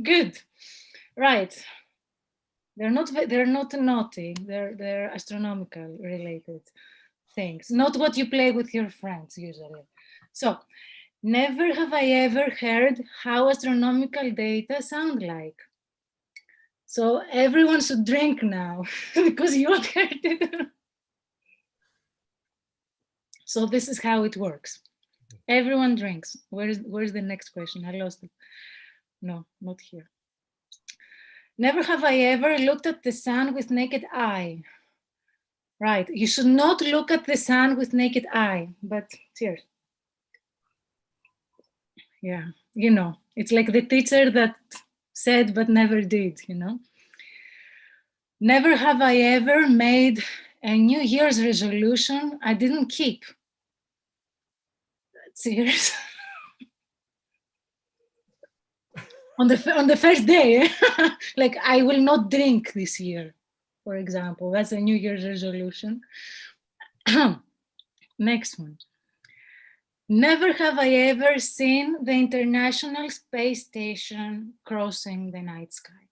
Good. Right. They're not naughty. They're astronomical related things. Not what you play with your friends usually. So, never have I ever heard how astronomical data sound like. So everyone should drink now because you all heard it. So this is how it works. Everyone drinks. Where's the next question? I lost it. No, not here. Never have I ever looked at the sun with naked eye. Right, you should not look at the sun with naked eye, but cheers. Yeah, it's like the teacher that said but never did, Never have I ever made a New Year's resolution I didn't keep. Cheers. on the first day, like I will not drink this year, for example. That's a New Year's resolution. Next one. Never have I ever seen the International Space Station crossing the night sky.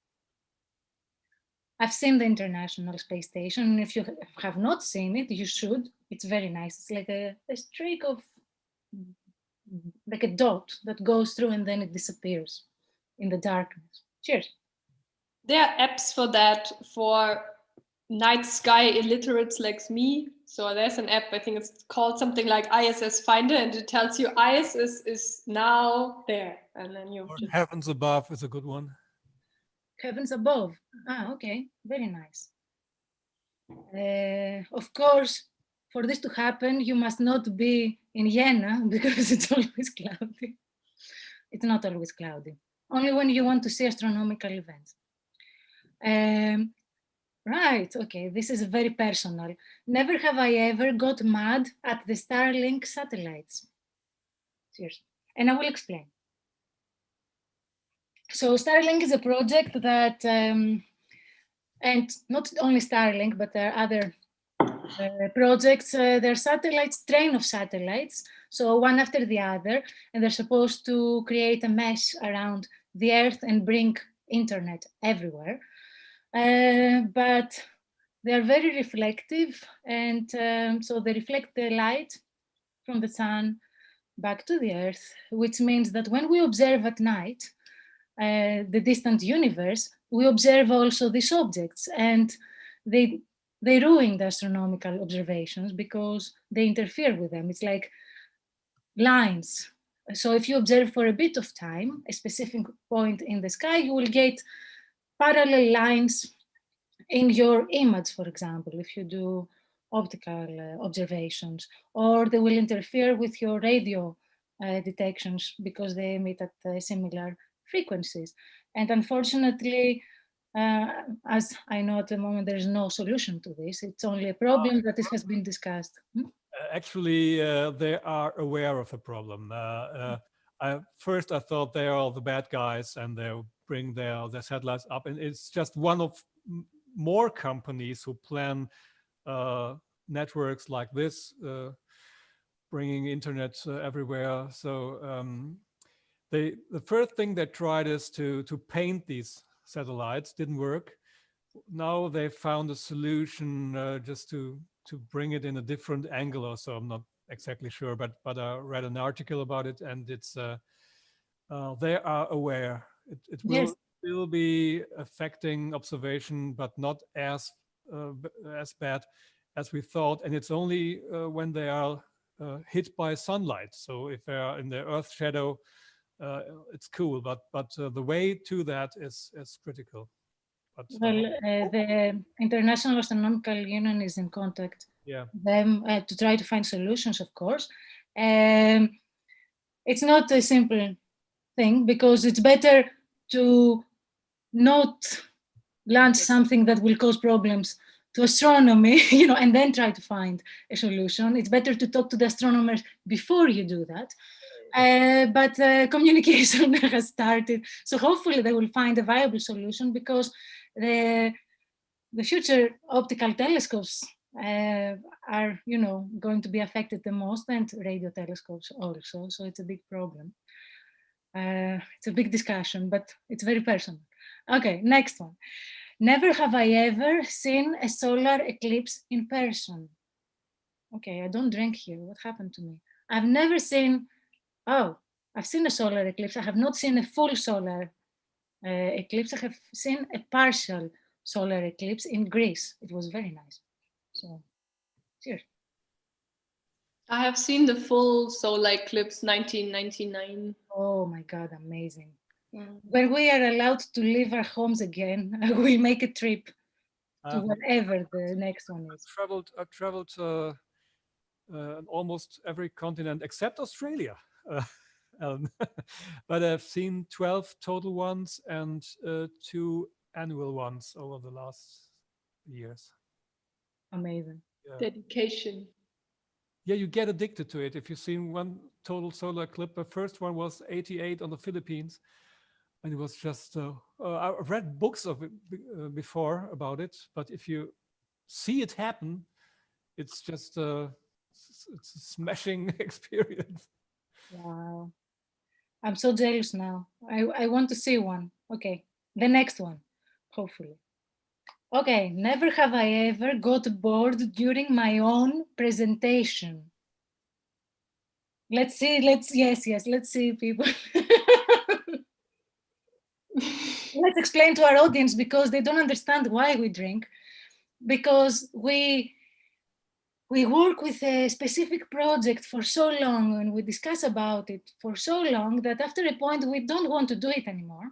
I've seen the International Space Station, and if you have not seen it, you should. It's very nice. It's like a streak of, like a dot that goes through and then it disappears in the darkness. Cheers. There are apps for that, for night sky illiterates like me. So there's an app, I think it's called something like ISS Finder, and it tells you ISS is now there. And then you just... Heavens Above is a good one. Heavens Above. Okay, very nice. Of course, for this to happen, you must not be in Jena because it's always cloudy. It's not always cloudy. Only when you want to see astronomical events. Right, okay, this is very personal. Never have I ever got mad at the Starlink satellites. Seriously. And I will explain. So Starlink is a project that, and not only Starlink, but there are other projects. There are satellites, train of satellites, so one after the other, and they're supposed to create a mesh around the Earth and bring internet everywhere. But they are very reflective, and so they reflect the light from the sun back to the Earth, which means that when we observe at night the distant universe, we observe also these objects, and they ruin the astronomical observations because they interfere with them. It's like lines. So if you observe for a bit of time a specific point in the sky, you will get parallel lines in your image, for example, if you do optical observations, or they will interfere with your radio detections because they emit at similar frequencies. And unfortunately, as I know at the moment, there is no solution to this. It's only a problem that has been discussed. Actually, they are aware of a problem. First, I thought they are all the bad guys and they bring their satellites up. And it's just one of more companies who plan networks like this, bringing internet everywhere. So the first thing they tried is to paint these satellites. Didn't work. Now they found a solution just to bring it in a different angle or so. I'm not exactly sure, but I read an article about it, and it's they are aware. It will still be affecting observation, but not as bad as we thought. And it's only when they are hit by sunlight. So if they are in the Earth shadow, it's cool. But the way to that is critical. But, well, the International Astronomical Union is in contact with them to try to find solutions, of course. It's not a simple thing because it's better to not launch something that will cause problems to astronomy, and then try to find a solution. It's better to talk to the astronomers before you do that. But communication has started, so hopefully they will find a viable solution, because the future optical telescopes are, going to be affected the most, and radio telescopes also. So it's a big problem. It's a big discussion, but it's very personal. Okay, next one. Never have I ever seen a solar eclipse in person. Okay, I don't drink here. What happened to me? I've never seen, I've seen a solar eclipse. I have not seen a full solar eclipse. I have seen a partial solar eclipse in Greece. It was very nice. So, cheers. I have seen the full solar eclipse 1999. Oh my God, amazing. When we are allowed to leave our homes again, we'll make a trip to wherever the next one is. I traveled almost every continent except Australia. But I've seen 12 total ones and 2 annual ones over the last years. Amazing. Yeah. Dedication. Yeah, you get addicted to it. If you've seen one total solar eclipse, the first one was 88 on the Philippines. And it was just, I've read books of it before about it, but if you see it happen, it's just it's a smashing experience. Wow. I'm so jealous now. I want to see one. Okay, the next one, hopefully. Okay, never have I ever got bored during my own presentation. Let's see, yes, let's see, people. Let's explain to our audience, because they don't understand why we drink. Because we work with a specific project for so long, and we discuss about it for so long, that after a point we don't want to do it anymore.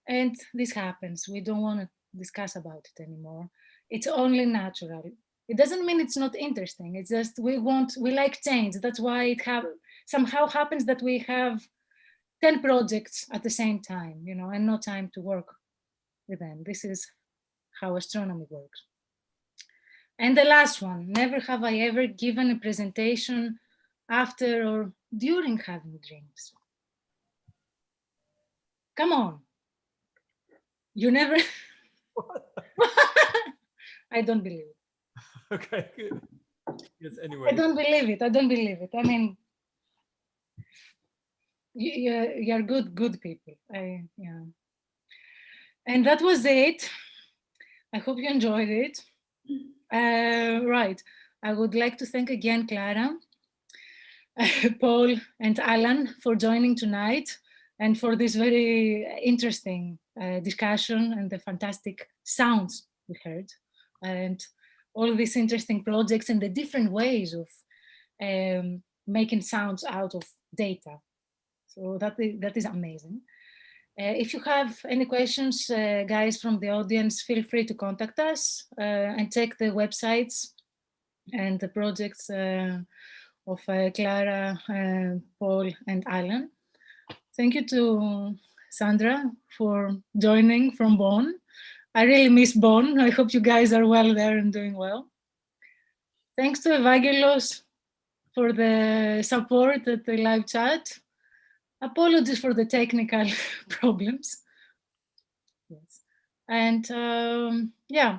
And this happens. We don't want to discuss about it anymore. It's only natural. It doesn't mean it's not interesting. It's just we like change. That's why it somehow happens that we have 10 projects at the same time, and no time to work with them. This is how astronomy works. And the last one, never have I ever given a presentation after or during having dreams. Come on. You never... I don't believe it. Okay, good. Yes, anyway. I don't believe it. I don't believe it. I mean, you're good people. Yeah. And that was it. I hope you enjoyed it. Right. I would like to thank again Clara, Paul, and Alan for joining tonight and for this very interesting discussion and the fantastic sounds we heard, and all these interesting projects and the different ways of making sounds out of data. So that is amazing. If you have any questions, guys from the audience, feel free to contact us and check the websites and the projects of Clara, Paul, and Alan. Thank you to Sandra for joining from Bonn. I really miss Bonn. I hope you guys are well there and doing well. Thanks to Evangelos for the support at the live chat. Apologies for the technical problems. Yes. And yeah,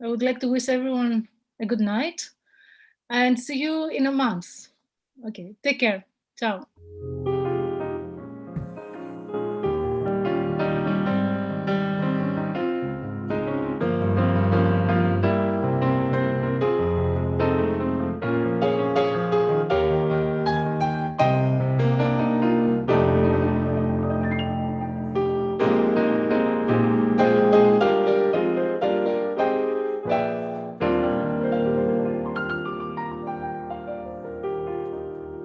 I would like to wish everyone a good night and see you in a month. Okay, take care. Ciao.